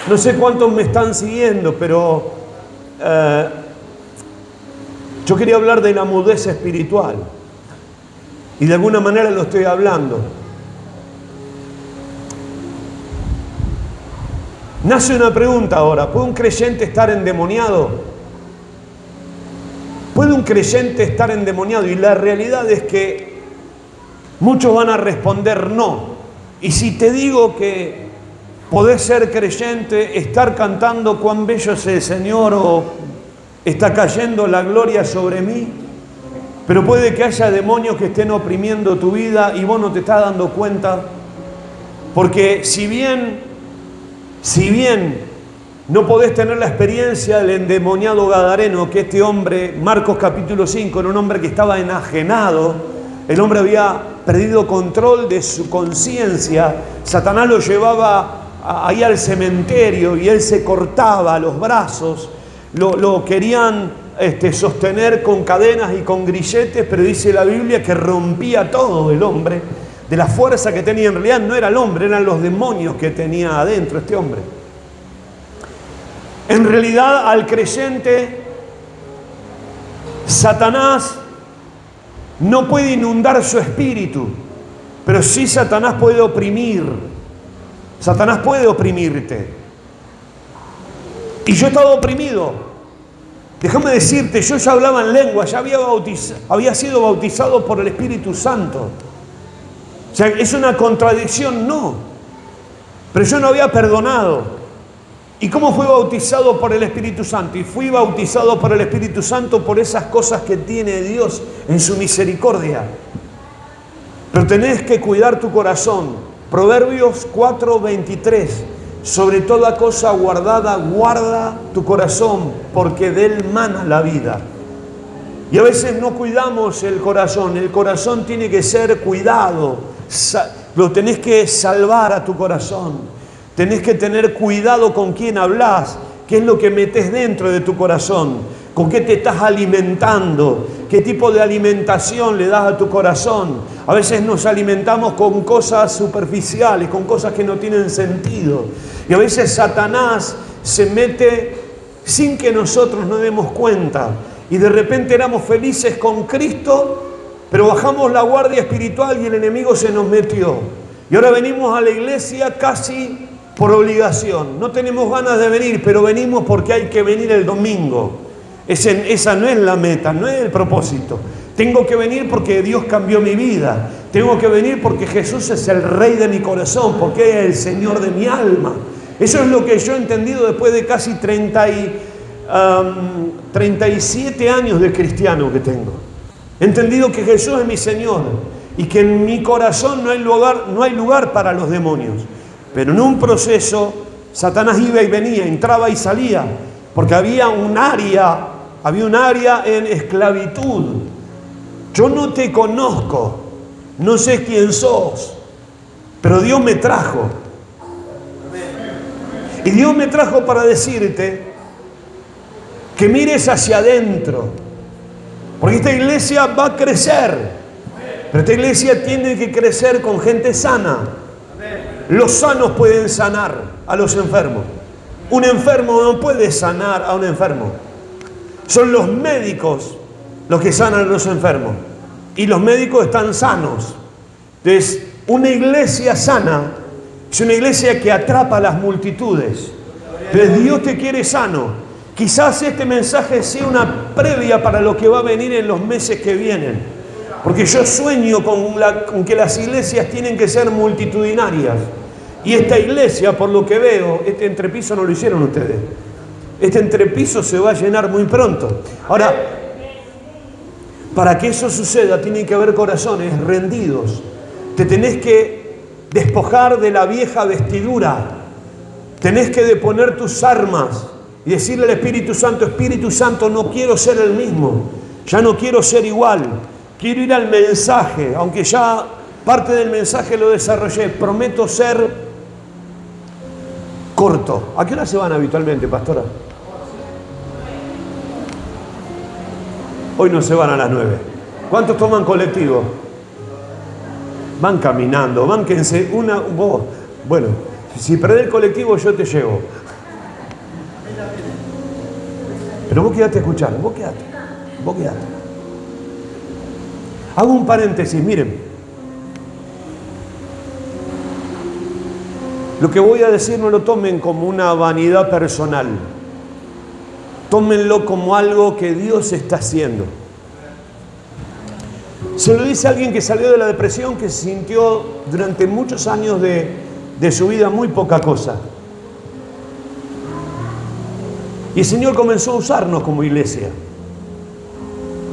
Speaker 1: No sé cuántos me están siguiendo, pero yo quería hablar de la mudez espiritual. Y de alguna manera lo estoy hablando. Nace una pregunta ahora: ¿puede un creyente estar endemoniado? ¿Puede un creyente estar endemoniado? Y la realidad es que muchos van a responder no. Y si te digo que podés ser creyente, estar cantando cuán bello es el Señor, o está cayendo la gloria sobre mí, pero puede que haya demonios que estén oprimiendo tu vida y vos no te estás dando cuenta, porque si bien no podés tener la experiencia del endemoniado gadareno, que este hombre, Marcos capítulo 5, era un hombre que estaba enajenado, el hombre había perdido control de su conciencia, Satanás lo llevaba ahí al cementerio y él se cortaba los brazos, lo querían sostener con cadenas y con grilletes, pero dice la Biblia que rompía todo el hombre, de la fuerza que tenía. En realidad no era el hombre, eran los demonios que tenía adentro este hombre. En realidad al creyente Satanás no puede inundar su espíritu, pero sí Satanás puede oprimir. Satanás puede oprimirte. Y yo estaba oprimido. Déjame decirte, yo ya hablaba en lengua, ya había sido bautizado por el Espíritu Santo. O sea, ¿es una contradicción? No. Pero yo no había perdonado. ¿Y cómo fui bautizado por el Espíritu Santo? Y fui bautizado por el Espíritu Santo por esas cosas que tiene Dios en su misericordia. Pero tenés que cuidar tu corazón. Proverbios 4:23. Sobre toda cosa guardada, guarda tu corazón, porque de él mana la vida. Y a veces no cuidamos el corazón. El corazón tiene que ser cuidado. Lo tenés que salvar a tu corazón. Tenés que tener cuidado con quién hablas, qué es lo que metes dentro de tu corazón, con qué te estás alimentando, qué tipo de alimentación le das a tu corazón. A veces nos alimentamos con cosas superficiales, con cosas que no tienen sentido. Y a veces Satanás se mete sin que nosotros nos demos cuenta. Y de repente éramos felices con Cristo, pero bajamos la guardia espiritual y el enemigo se nos metió. Y ahora venimos a la iglesia casi por obligación. No tenemos ganas de venir, pero venimos porque hay que venir el domingo. Esa no es la meta, no es el propósito. Tengo que venir porque Dios cambió mi vida. Tengo que venir porque Jesús es el Rey de mi corazón, porque es el Señor de mi alma. Eso es lo que yo he entendido después de casi 37 años de cristiano que tengo. He entendido que Jesús es mi Señor y que en mi corazón no hay lugar para los demonios. Pero en un proceso Satanás iba y venía, entraba y salía, porque había un área en esclavitud. Yo no te conozco, no sé quién sos, pero Dios me trajo. Y Dios me trajo para decirte que mires hacia adentro, porque esta iglesia va a crecer, pero esta iglesia tiene que crecer con gente sana. Los sanos pueden sanar a los enfermos. Un enfermo no puede sanar a un enfermo. Son los médicos los que sanan a los enfermos. Y los médicos están sanos. Entonces, una iglesia sana es una iglesia que atrapa a las multitudes. Entonces, Dios te quiere sano. Quizás este mensaje sea una previa para lo que va a venir en los meses que vienen. Porque yo sueño con que las iglesias tienen que ser multitudinarias. Y esta iglesia, por lo que veo, este entrepiso no lo hicieron ustedes. Este entrepiso se va a llenar muy pronto. Ahora, para que eso suceda, tienen que haber corazones rendidos. Te tenés que despojar de la vieja vestidura. Tenés que deponer tus armas y decirle al Espíritu Santo, no quiero ser el mismo. Ya no quiero ser igual. Quiero ir al mensaje, aunque ya parte del mensaje lo desarrollé. Prometo ser corto. ¿A qué hora se van habitualmente, pastora? Hoy no se van a las 9. ¿Cuántos toman colectivo? Van caminando, bánquense vos. Bueno, si perdés el colectivo yo te llevo. Pero vos quedate a escuchar, vos quedate. Hago un paréntesis, miren. Lo que voy a decir no lo tomen como una vanidad personal. Tómenlo como algo que Dios está haciendo. Se lo dice a alguien que salió de la depresión, que sintió durante muchos años de su vida muy poca cosa. Y el Señor comenzó a usarnos como iglesia.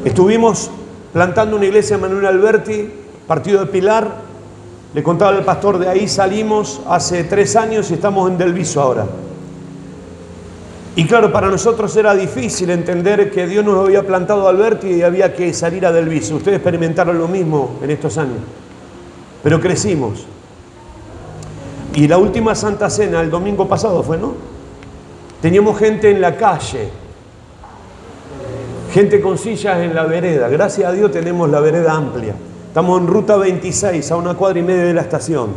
Speaker 1: Estuvimos plantando una iglesia en Manuel Alberti, partido de Pilar. Le contaba al pastor, de ahí salimos hace 3 años y estamos en Delviso ahora. Y claro, para nosotros era difícil entender que Dios nos había plantado a Alberti y había que salir a Delviso. Ustedes experimentaron lo mismo en estos años. Pero crecimos. Y la última Santa Cena, el domingo pasado fue, ¿no? Teníamos gente en la calle. Gente con sillas en la vereda. Gracias a Dios tenemos la vereda amplia. Estamos en ruta 26, a 1,5 cuadras de la estación.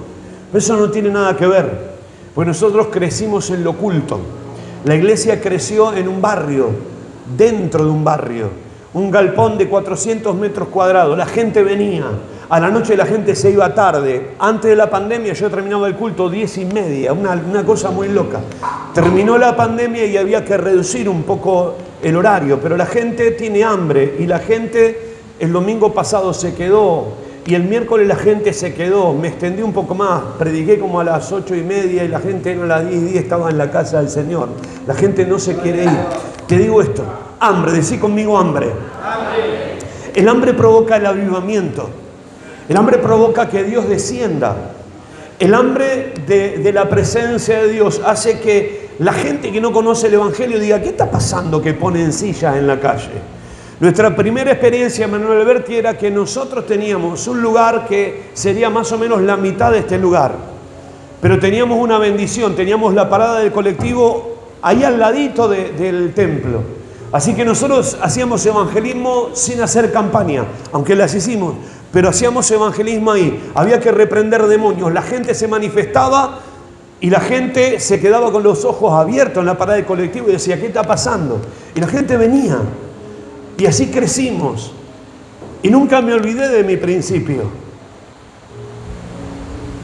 Speaker 1: Pero eso no tiene nada que ver. Porque nosotros crecimos en lo oculto. La iglesia creció en un barrio, dentro de un barrio, un galpón de 400 metros cuadrados. La gente venía, a la noche la gente se iba tarde. Antes de la pandemia yo terminaba el culto 10:30, una cosa muy loca. Terminó la pandemia y había que reducir un poco el horario, pero la gente tiene hambre y la gente el domingo pasado se quedó. Y el miércoles la gente se quedó, me extendí un poco más, prediqué como a las 8:30 y la gente a las 10:10 estaba en la casa del Señor. La gente no se quiere ir. Te digo esto, hambre, decí conmigo hambre. El hambre provoca el avivamiento. El hambre provoca que Dios descienda. El hambre de la presencia de Dios hace que la gente que no conoce el Evangelio diga, ¿qué está pasando que ponen sillas en la calle? Nuestra primera experiencia, Manuel Alberti, era que nosotros teníamos un lugar que sería más o menos la mitad de este lugar. Pero teníamos una bendición, teníamos la parada del colectivo ahí al ladito del templo. Así que nosotros hacíamos evangelismo sin hacer campaña, aunque las hicimos, pero hacíamos evangelismo ahí. Había que reprender demonios, la gente se manifestaba y la gente se quedaba con los ojos abiertos en la parada del colectivo y decía, ¿qué está pasando? Y la gente venía. Y así crecimos. Y nunca me olvidé de mi principio.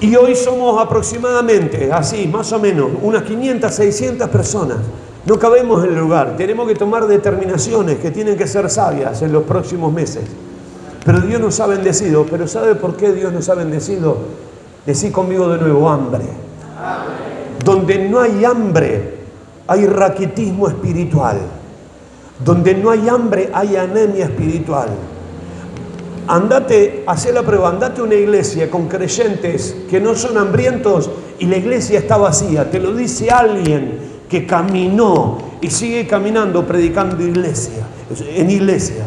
Speaker 1: Y hoy somos aproximadamente, así, más o menos, unas 500, 600 personas. No cabemos en el lugar. Tenemos que tomar determinaciones que tienen que ser sabias en los próximos meses. Pero Dios nos ha bendecido. ¿Pero sabe por qué Dios nos ha bendecido? Decí conmigo de nuevo, hambre. Donde no hay hambre, hay raquitismo espiritual. Donde no hay hambre, hay anemia espiritual. Andate, hacé la prueba, andate a una iglesia con creyentes que no son hambrientos y la iglesia está vacía. Te lo dice alguien que caminó y sigue caminando predicando en iglesias.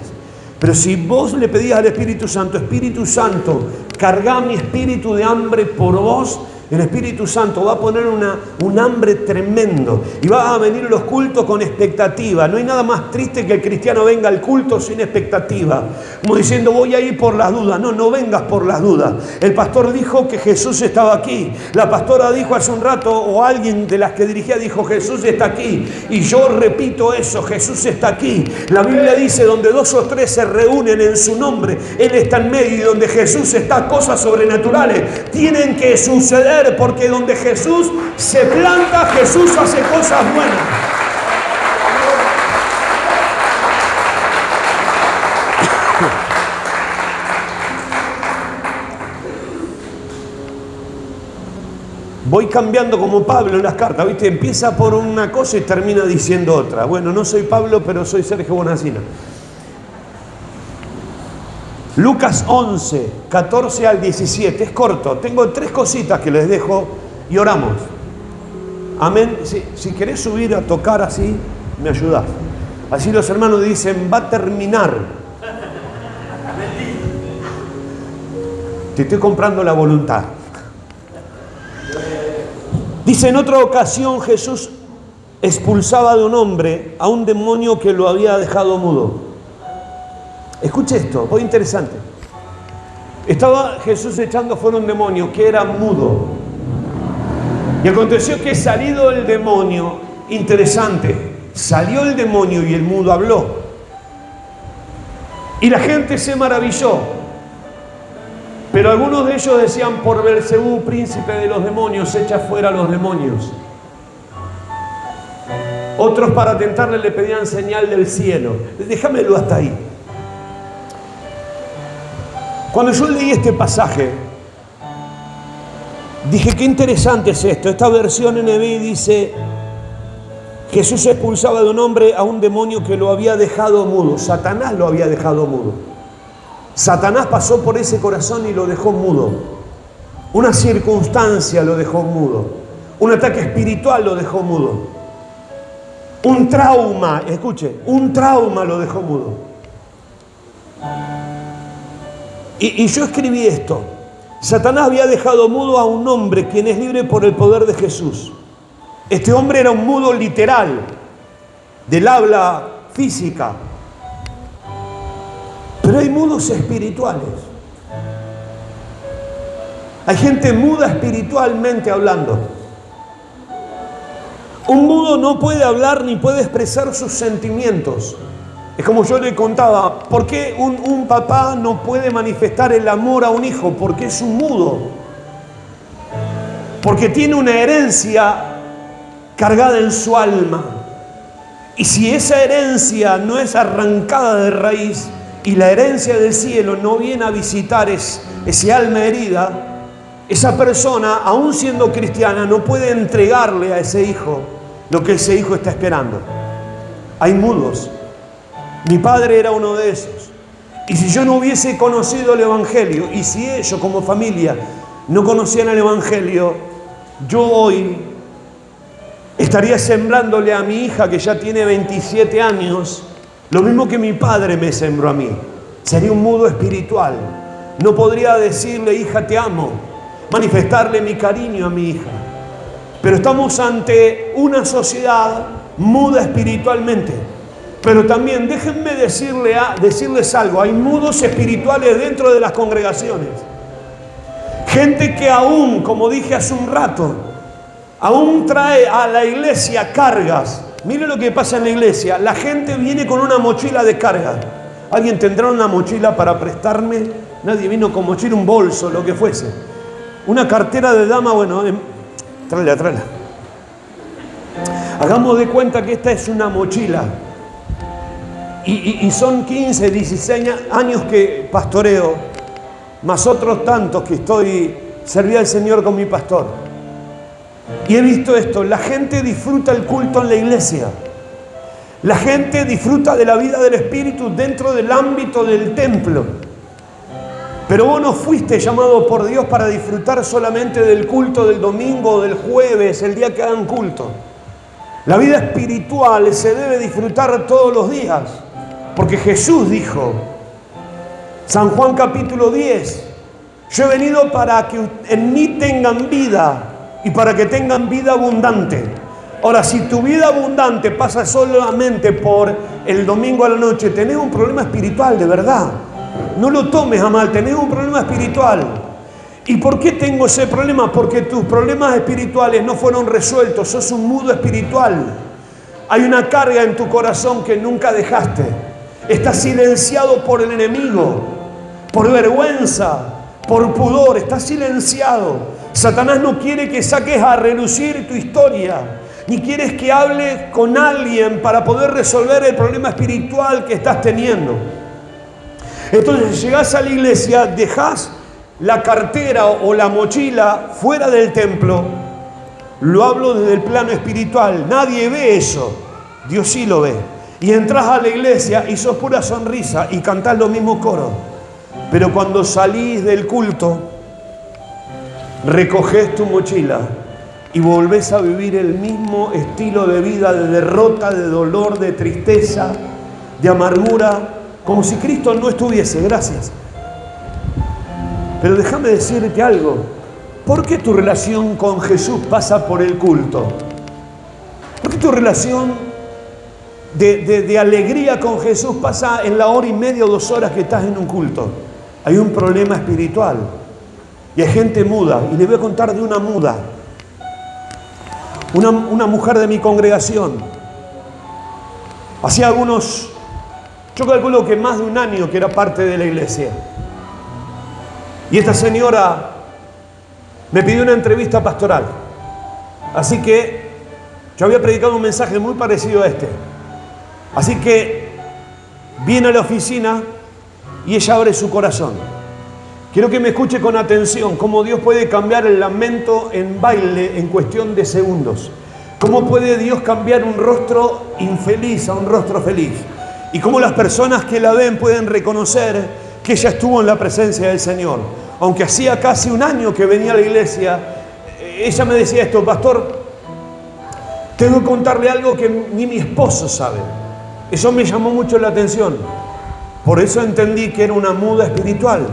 Speaker 1: Pero si vos le pedís al Espíritu Santo, cargá mi espíritu de hambre por vos, el Espíritu Santo va a poner un hambre tremendo y va a venir los cultos con expectativa. No hay nada más triste que el cristiano venga al culto sin expectativa, como diciendo voy a ir por las dudas. No, no vengas por las dudas. El pastor dijo que Jesús estaba aquí. La pastora dijo hace un rato, o alguien de las que dirigía dijo Jesús está aquí. Y yo repito eso, Jesús está aquí. La Biblia dice donde 2 o 3 se reúnen en su nombre, Él está en medio, y donde Jesús está, cosas sobrenaturales tienen que suceder, porque donde Jesús se planta, Jesús hace cosas buenas. Voy cambiando como Pablo en las cartas, ¿viste? Empieza por una cosa y termina diciendo otra. Bueno, no soy Pablo, pero soy Sergio Bonacina. Lucas 11, 14 al 17, es corto. Tengo 3 cositas que les dejo y oramos. Amén. Si querés subir a tocar así, me ayudás. Así los hermanos dicen, va a terminar. Te estoy comprando la voluntad. Dice, en otra ocasión Jesús expulsaba de un hombre a un demonio que lo había dejado mudo. Escuche esto, muy interesante. Estaba Jesús echando fuera un demonio que era mudo. Y aconteció que salido el demonio, interesante, salió el demonio y el mudo habló. Y la gente se maravilló. Pero algunos de ellos decían, por Belcebú, príncipe de los demonios, echa fuera a los demonios. Otros para tentarle le pedían señal del cielo. Déjamelo hasta ahí. Cuando yo leí este pasaje, dije, qué interesante es esto. Esta versión NBI dice, Jesús expulsaba de un hombre a un demonio que lo había dejado mudo. Satanás lo había dejado mudo. Satanás pasó por ese corazón y lo dejó mudo. Una circunstancia lo dejó mudo. Un ataque espiritual lo dejó mudo. Un trauma, escuche, un trauma lo dejó mudo. Y yo escribí esto. Satanás había dejado mudo a un hombre quien es libre por el poder de Jesús. Este hombre era un mudo literal, del habla física. Pero hay mudos espirituales. Hay gente muda espiritualmente hablando. Un mudo no puede hablar ni puede expresar sus sentimientos. Es como yo le contaba, ¿por qué un papá no puede manifestar el amor a un hijo? Porque es un mudo. Porque tiene una herencia cargada en su alma. Y si esa herencia no es arrancada de raíz y la herencia del cielo no viene a visitar ese alma herida, esa persona, aún siendo cristiana, no puede entregarle a ese hijo lo que ese hijo está esperando. Hay mudos. Mi padre era uno de esos. Y si yo no hubiese conocido el Evangelio, y si ellos como familia no conocían el Evangelio, yo hoy estaría sembrándole a mi hija, que ya tiene 27 años, lo mismo que mi padre me sembró a mí. Sería un mudo espiritual. No podría decirle, hija, te amo, manifestarle mi cariño a mi hija. Pero estamos ante una sociedad muda espiritualmente. Pero también déjenme decirles algo, hay mudos espirituales dentro de las congregaciones. Gente que aún, como dije hace un rato, aún trae a la iglesia cargas. Mire lo que pasa en la iglesia, la gente viene con una mochila de carga. ¿Alguien tendrá una mochila para prestarme? Nadie vino con mochila, un bolso, lo que fuese. Una cartera de dama, bueno, tráela. Hagamos de cuenta que esta es una mochila. Y son 15, 16 años que pastoreo, más otros tantos que serví al Señor con mi pastor. Y he visto esto, la gente disfruta el culto en la iglesia. La gente disfruta de la vida del Espíritu dentro del ámbito del templo. Pero vos no fuiste llamado por Dios para disfrutar solamente del culto del domingo, del jueves, el día que hagan culto. La vida espiritual se debe disfrutar todos los días. Porque Jesús dijo, San Juan capítulo 10, Yo he venido para que en mí tengan vida y para que tengan vida abundante. Ahora, si tu vida abundante pasa solamente por el domingo a la noche, tenés un problema espiritual, de verdad. No lo tomes a mal, tenés un problema espiritual. ¿Y por qué tengo ese problema? Porque tus problemas espirituales no fueron resueltos, sos un mudo espiritual. Hay una carga en tu corazón que nunca dejaste. Estás silenciado por el enemigo, por vergüenza, por pudor, estás silenciado. Satanás no quiere que saques a relucir tu historia, ni quieres que hables con alguien para poder resolver el problema espiritual que estás teniendo. Entonces llegás a la iglesia, dejás la cartera o la mochila fuera del templo. Lo hablo desde el plano espiritual. Nadie ve eso, Dios sí lo ve. Y entras a la iglesia y sos pura sonrisa y cantás los mismos coros. Pero cuando salís del culto, recogés tu mochila y volvés a vivir el mismo estilo de vida, de derrota, de dolor, de tristeza, de amargura, como si Cristo no estuviese. Gracias. Pero déjame decirte algo. ¿Por qué tu relación con Jesús pasa por el culto? ¿Por qué tu relación de alegría con Jesús pasa en la hora y media o 2 horas que estás en un culto? Hay un problema espiritual. Y hay gente muda. Y les voy a contar de una muda. Una mujer de mi congregación. Hacía algunos, yo calculo que más de 1 año que era parte de la iglesia. Y esta señora me pidió una entrevista pastoral. Así que yo había predicado un mensaje muy parecido a este. Así que viene a la oficina y ella abre su corazón. Quiero que me escuche con atención cómo Dios puede cambiar el lamento en baile en cuestión de segundos. Cómo puede Dios cambiar un rostro infeliz a un rostro feliz. Y cómo las personas que la ven pueden reconocer que ella estuvo en la presencia del Señor. Aunque hacía casi 1 año que venía a la iglesia, ella me decía esto: pastor, tengo que contarle algo que ni mi esposo sabe. Eso me llamó mucho la atención. Por eso entendí que era una muda espiritual.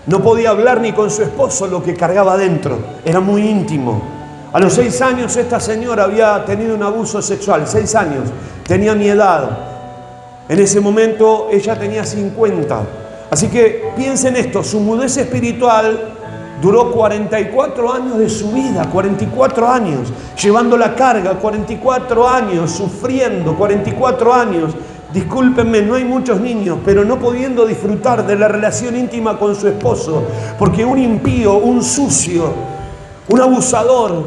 Speaker 1: No podía hablar ni con su esposo lo que cargaba dentro. Era muy íntimo. A los 6 años esta señora había tenido un abuso sexual. 6 años. Tenía mi edad. En ese momento ella tenía 50. Así que piensen esto. Su mudez espiritual duró 44 años de su vida. 44 años. Llevando la carga. 44 años. Sufriendo. 44 años. Discúlpenme, no hay muchos niños, pero no pudiendo disfrutar de la relación íntima con su esposo, porque un impío, un sucio, un abusador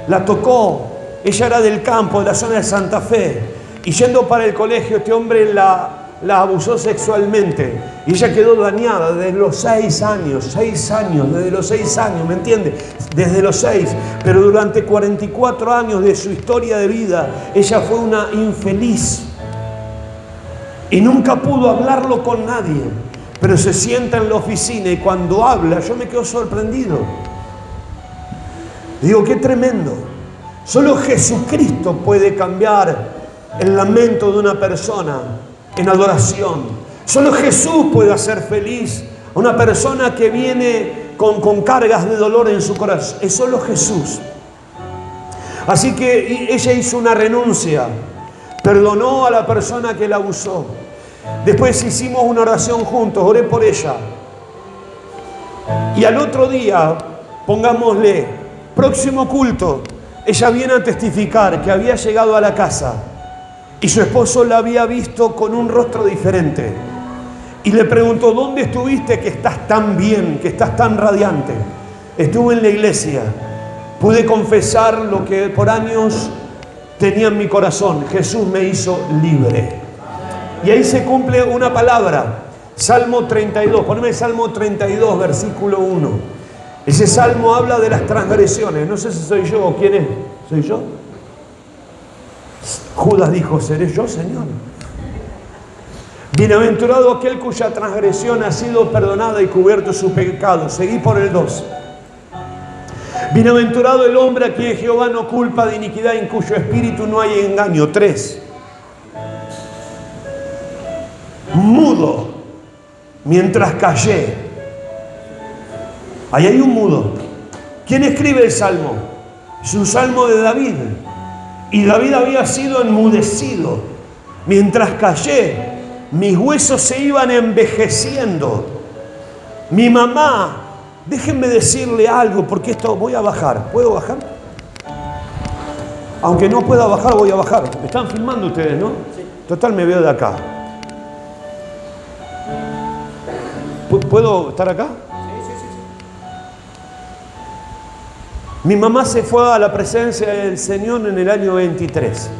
Speaker 1: la tocó. Ella era del campo, de la zona de Santa Fe, y yendo para el colegio, este hombre la abusó sexualmente, y ella quedó dañada desde los 6 años, desde los 6 años, ¿me entiende? Desde los 6, pero durante 44 años de su historia de vida, ella fue una infeliz. Y nunca pudo hablarlo con nadie, pero se sienta en la oficina y cuando habla, yo me quedo sorprendido. Digo, qué tremendo. Solo Jesucristo puede cambiar el lamento de una persona en adoración. Solo Jesús puede hacer feliz a una persona que viene con cargas de dolor en su corazón. Es solo Jesús. Así que ella hizo una renuncia. Perdonó a la persona que la abusó. Después hicimos una oración juntos, oré por ella. Y al otro día, pongámosle, próximo culto, ella viene a testificar que había llegado a la casa y su esposo la había visto con un rostro diferente. Y le preguntó, ¿dónde estuviste que estás tan bien, que estás tan radiante? Estuve en la iglesia. Pude confesar lo que por años tenía en mi corazón. Jesús me hizo libre. Y ahí se cumple una palabra. Salmo 32. Poneme Salmo 32, versículo 1. Ese salmo habla de las transgresiones. No sé si soy yo o quién es. ¿Soy yo? Judas dijo, ¿seré yo, Señor? Bienaventurado aquel cuya transgresión ha sido perdonada y cubierto su pecado. Seguí por el 2. Bienaventurado el hombre a quien Jehová no culpa de iniquidad, en cuyo espíritu no hay engaño. 3. Mudo mientras callé. Ahí hay un mudo. ¿Quién escribe el salmo? Es un salmo de David. Y David había sido enmudecido. Mientras callé, mis huesos se iban envejeciendo. Mi mamá, déjenme decirle algo, porque esto voy a bajar. ¿Puedo bajar? Aunque no pueda bajar, voy a bajar. Me están filmando ustedes, ¿no? Sí. Total, me veo de acá. ¿Puedo estar acá? Sí. Mi mamá se fue a la presencia del Señor en el año 23.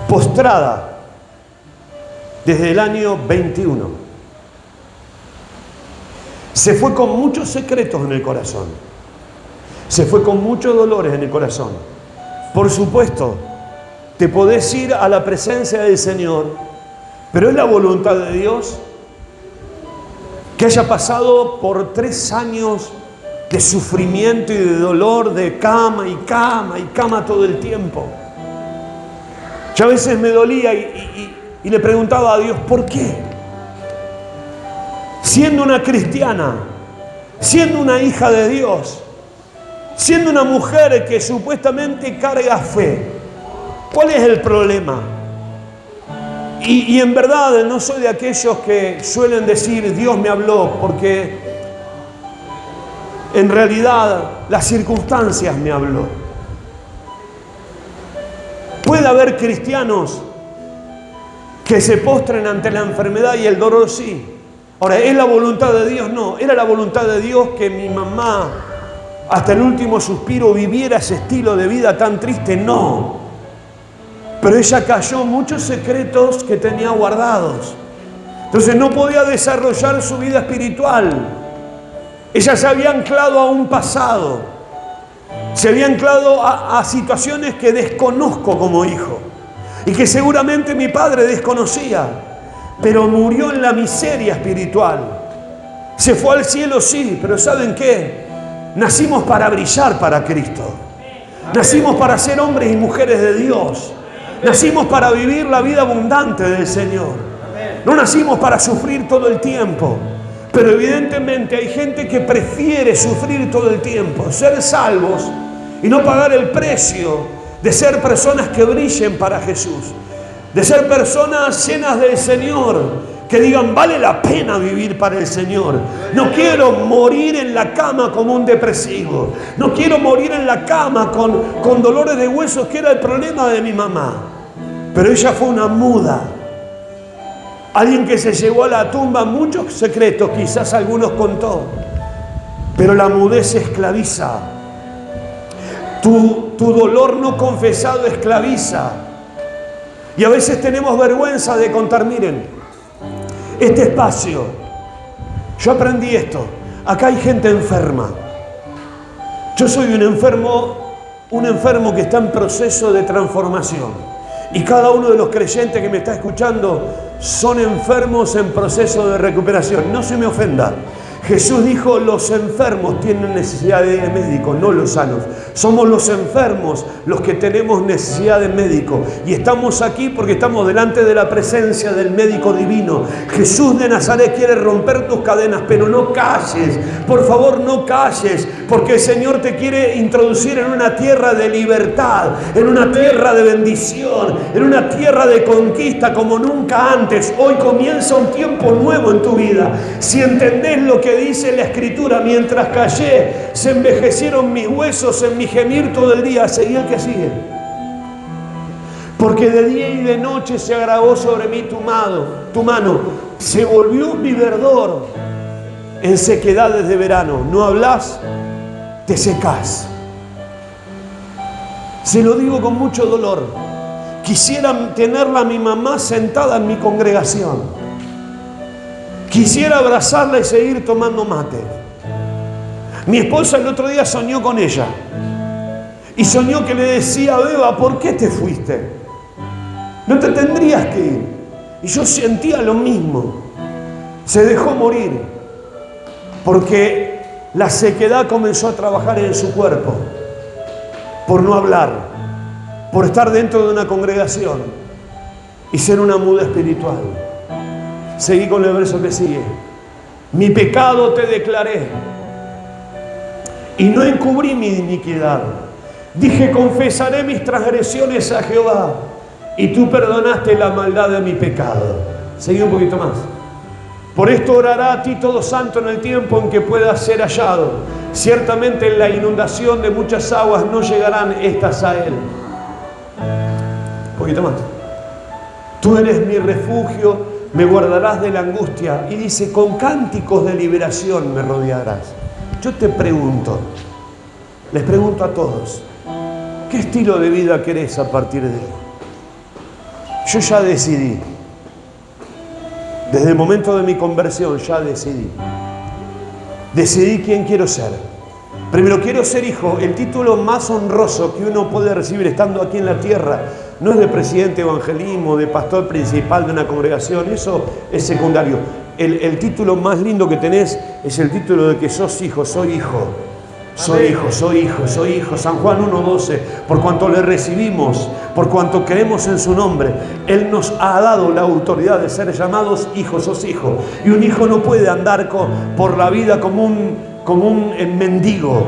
Speaker 1: Postrada desde el año 21. Se fue con muchos secretos en el corazón. Se fue con muchos dolores en el corazón. Por supuesto, te podés ir a la presencia del Señor, pero es la voluntad de Dios que haya pasado por 3 años de sufrimiento y de dolor, de cama y cama y cama todo el tiempo. Yo a veces me dolía y le preguntaba a Dios, ¿por qué? Siendo una cristiana, siendo una hija de Dios, siendo una mujer que supuestamente carga fe, ¿cuál es el problema? Y en verdad no soy de aquellos que suelen decir Dios me habló, porque en realidad las circunstancias me habló. Puede haber cristianos que se postren ante la enfermedad y el dolor, sí. Ahora, ¿es la voluntad de Dios? No. ¿Era la voluntad de Dios que mi mamá hasta el último suspiro viviera ese estilo de vida tan triste? No. Pero ella cayó muchos secretos que tenía guardados. Entonces no podía desarrollar su vida espiritual. Ella se había anclado a un pasado. Se había anclado a situaciones que desconozco como hijo. Y que seguramente mi padre desconocía. Pero murió en la miseria espiritual. Se fue al cielo, sí, pero ¿saben qué? Nacimos para brillar para Cristo. Nacimos para ser hombres y mujeres de Dios. Nacimos para vivir la vida abundante del Señor. No nacimos para sufrir todo el tiempo. Pero evidentemente hay gente que prefiere sufrir todo el tiempo, ser salvos y no pagar el precio de ser personas que brillen para Jesús. De ser personas llenas del Señor, que digan, vale la pena vivir para el Señor. No quiero morir en la cama como un depresivo. No quiero morir en la cama con dolores de huesos, que era el problema de mi mamá. Pero ella fue una muda. Alguien que se llevó a la tumba muchos secretos, quizás algunos contó. Pero la mudez esclaviza. Tu dolor no confesado esclaviza. Y a veces tenemos vergüenza de contar, miren, este espacio, yo aprendí esto, acá hay gente enferma. Yo soy un enfermo que está en proceso de transformación. Y cada uno de los creyentes que me está escuchando son enfermos en proceso de recuperación. No se me ofenda. Jesús dijo, los enfermos tienen necesidad de médico, no los sanos. Somos los enfermos los que tenemos necesidad de médico. Y estamos aquí porque estamos delante de la presencia del médico divino. Jesús de Nazaret quiere romper tus cadenas, pero no calles. Por favor, no calles, porque el Señor te quiere introducir en una tierra de libertad, en una tierra de bendición, en una tierra de conquista como nunca antes. Hoy comienza un tiempo nuevo en tu vida. Si entendés lo que dice la Escritura, mientras callé, se envejecieron mis huesos en mi gemir todo el día. Seguí el que sigue. Porque de día y de noche se agravó sobre mí tu mano. Se volvió mi verdor en sequedades de verano. No hablas, te secás. Se lo digo con mucho dolor. Quisiera tenerla a mi mamá sentada en mi congregación. Quisiera abrazarla y seguir tomando mate. Mi esposa el otro día soñó con ella. Y soñó que le decía, Beba, ¿por qué te fuiste? No te tendrías que ir. Y yo sentía lo mismo. Se dejó morir. Porque la sequedad comenzó a trabajar en su cuerpo. Por no hablar. Por estar dentro de una congregación. Y ser una muda espiritual. Seguí con el verso que sigue. Mi pecado te declaré y no encubrí mi iniquidad. Dije, confesaré mis transgresiones a Jehová y tú perdonaste la maldad de mi pecado. Seguí un poquito más. Por esto orará a ti todo santo en el tiempo en que pueda ser hallado. Ciertamente en la inundación de muchas aguas no llegarán estas a él. Un poquito más. Tú eres mi refugio, me guardarás de la angustia. Y dice, con cánticos de liberación me rodearás. Yo te pregunto, les pregunto a todos, ¿qué estilo de vida querés a partir de hoy? Yo ya decidí. Desde el momento de mi conversión ya decidí. Decidí quién quiero ser. Primero, quiero ser hijo. El título más honroso que uno puede recibir estando aquí en la tierra no es de presidente de evangelismo, de pastor principal de una congregación. Eso es secundario. El título más lindo que tenés es el título de que sos hijo. Soy hijo. Soy hijo, soy hijo, soy hijo. San Juan 1:12, por cuanto le recibimos, por cuanto creemos en su nombre, Él nos ha dado la autoridad de ser llamados hijos, sos hijo. Y un hijo no puede andar por la vida como un mendigo.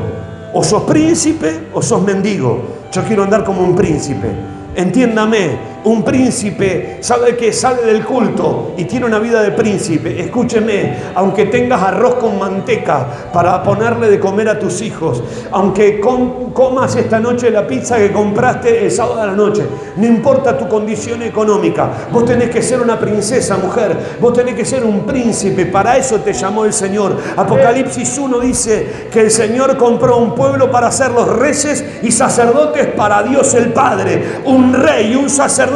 Speaker 1: O sos príncipe o sos mendigo. Yo quiero andar como un príncipe. Entiéndame, un príncipe sabe que sale del culto y tiene una vida de príncipe. Escúcheme, aunque tengas arroz con manteca para ponerle de comer a tus hijos, aunque comas esta noche la pizza que compraste el sábado a la noche, no importa tu condición económica, vos tenés que ser una princesa, mujer, vos tenés que ser un príncipe. Para eso te llamó el Señor. Apocalipsis 1 dice que el Señor compró un pueblo para ser los reyes y sacerdotes para Dios el Padre. Un rey y un sacerdote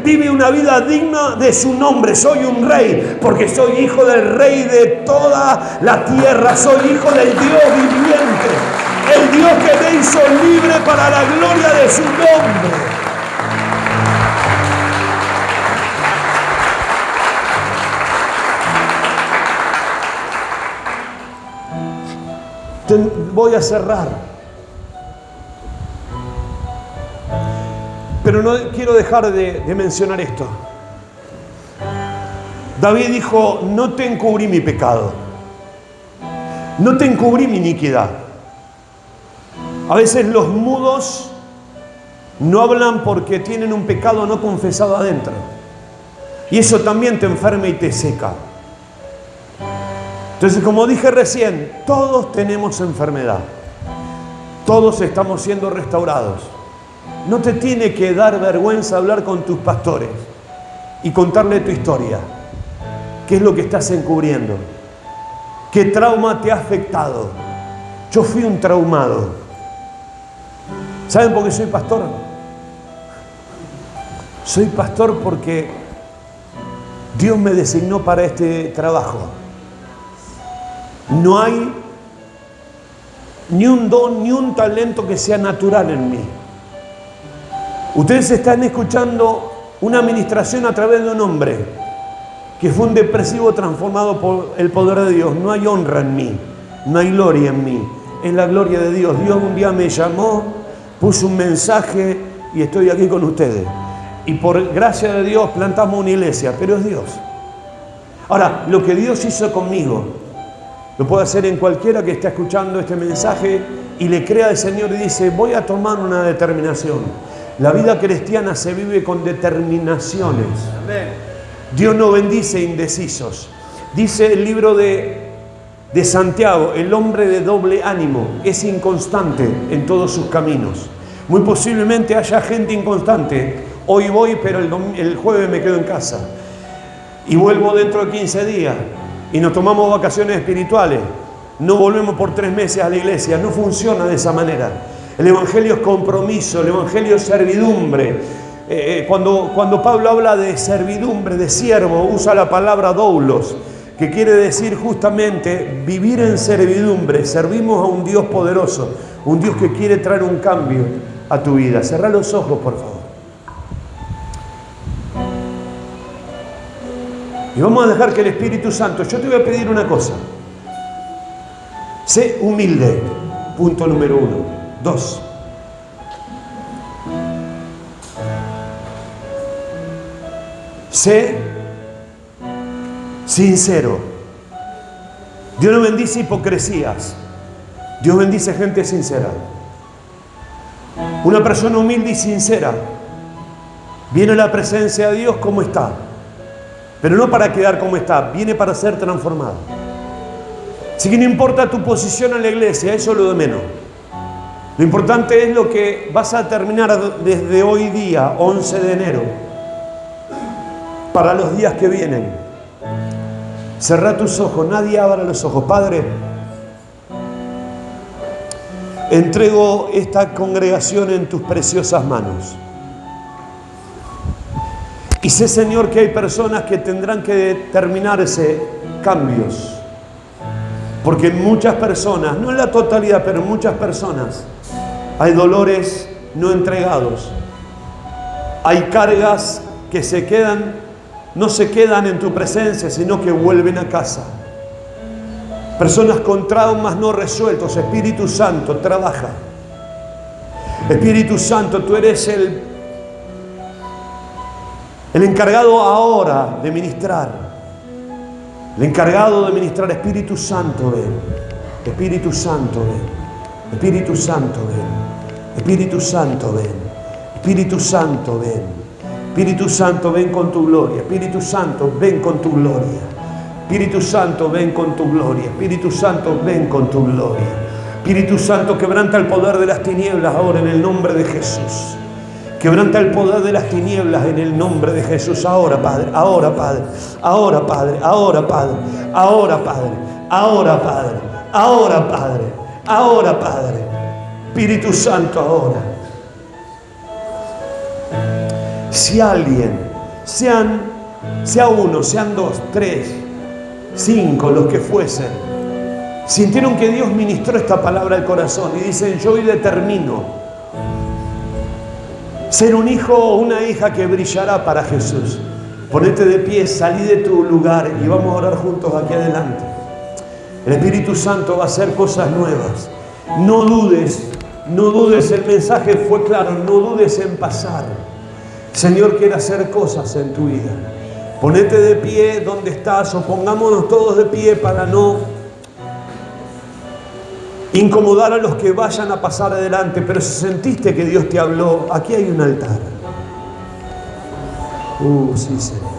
Speaker 1: vive una vida digna de su nombre. Soy un rey porque soy hijo del rey de toda la tierra. Soy hijo del Dios viviente, el Dios que me hizo libre para la gloria de su nombre. Voy a cerrar. Pero no quiero dejar de mencionar esto. David dijo, no te encubrí mi pecado. No te encubrí mi iniquidad. A veces los mudos no hablan porque tienen un pecado no confesado adentro. Y eso también te enferma y te seca. Entonces, como dije recién, todos tenemos enfermedad. Todos estamos siendo restaurados. No te tiene que dar vergüenza hablar con tus pastores y contarle tu historia. ¿Qué es lo que estás encubriendo? ¿Qué trauma te ha afectado? Yo fui un traumado. ¿Saben por qué soy pastor? Soy pastor porque Dios me designó para este trabajo. No hay ni un don ni un talento que sea natural en mí. Ustedes están escuchando una administración a través de un hombre que fue un depresivo transformado por el poder de Dios. No hay honra en mí, no hay gloria en mí, es la gloria de Dios. Dios un día me llamó, puso un mensaje y estoy aquí con ustedes. Y por gracia de Dios plantamos una iglesia, pero es Dios. Ahora, lo que Dios hizo conmigo, lo puede hacer en cualquiera que esté escuchando este mensaje y le crea al Señor y dice, voy a tomar una determinación. La vida cristiana se vive con determinaciones. Amén. Dios no bendice indecisos. Dice el libro de Santiago, el hombre de doble ánimo es inconstante en todos sus caminos. Muy posiblemente haya gente inconstante. Hoy voy, pero el jueves me quedo en casa. Y vuelvo dentro de 15 días. Y nos tomamos vacaciones espirituales. No volvemos por 3 meses a la iglesia. No funciona de esa manera. El evangelio es compromiso, el evangelio es servidumbre. Cuando Pablo habla de servidumbre, de siervo, usa la palabra doulos, que quiere decir justamente vivir en servidumbre. Servimos a un Dios poderoso, un Dios que quiere traer un cambio a tu vida. Cerrá los ojos, por favor. Y vamos a dejar que el Espíritu Santo, yo te voy a pedir una cosa. Sé humilde, punto número 1. 2. Sé sincero. Dios no bendice hipocresías. Dios bendice gente sincera. Una persona humilde y sincera viene a la presencia de Dios como está, pero no para quedar como está, viene para ser transformado. Así que no importa tu posición en la iglesia, eso es lo de menos. Lo importante es lo que vas a terminar desde hoy día, 11 de enero, para los días que vienen. Cerrá tus ojos, nadie abra los ojos. Padre, entrego esta congregación en tus preciosas manos. Y sé, Señor, que hay personas que tendrán que determinarse cambios. Porque en muchas personas, no en la totalidad, pero en muchas personas, hay dolores no entregados. Hay cargas que no se quedan en tu presencia, sino que vuelven a casa. Personas con traumas no resueltos. Espíritu Santo, trabaja. Espíritu Santo, tú eres el encargado ahora de ministrar. El encargado de ministrar. Espíritu Santo, ven. Espíritu Santo, ven. Espíritu Santo, ven. Espíritu Santo, ven. Espíritu Santo, ven. Espíritu Santo, ven con tu gloria. Espíritu Santo, ven con tu gloria. Espíritu Santo, ven con tu gloria. Espíritu Santo, ven con tu gloria. Espíritu Santo, quebranta el poder de las tinieblas ahora en el nombre de Jesús. Quebranta el poder de las tinieblas en el nombre de Jesús. Ahora, Padre. Ahora, Padre. Ahora, Padre. Ahora, Padre. Ahora, Padre. Ahora, Padre. Ahora, Padre. Ahora, Padre. Espíritu Santo, ahora. Si alguien, sea uno, sean dos, 3, 5, los que fuesen, sintieron que Dios ministró esta palabra al corazón y dicen, yo hoy determino ser un hijo o una hija que brillará para Jesús. Ponete de pie, salí de tu lugar y vamos a orar juntos aquí adelante. El Espíritu Santo va a hacer cosas nuevas. No dudes, el mensaje fue claro, no dudes en pasar. Señor quiere hacer cosas en tu vida. Ponete de pie donde estás o pongámonos todos de pie para no incomodar a los que vayan a pasar adelante. Pero si sentiste que Dios te habló, aquí hay un altar. Sí, Señor.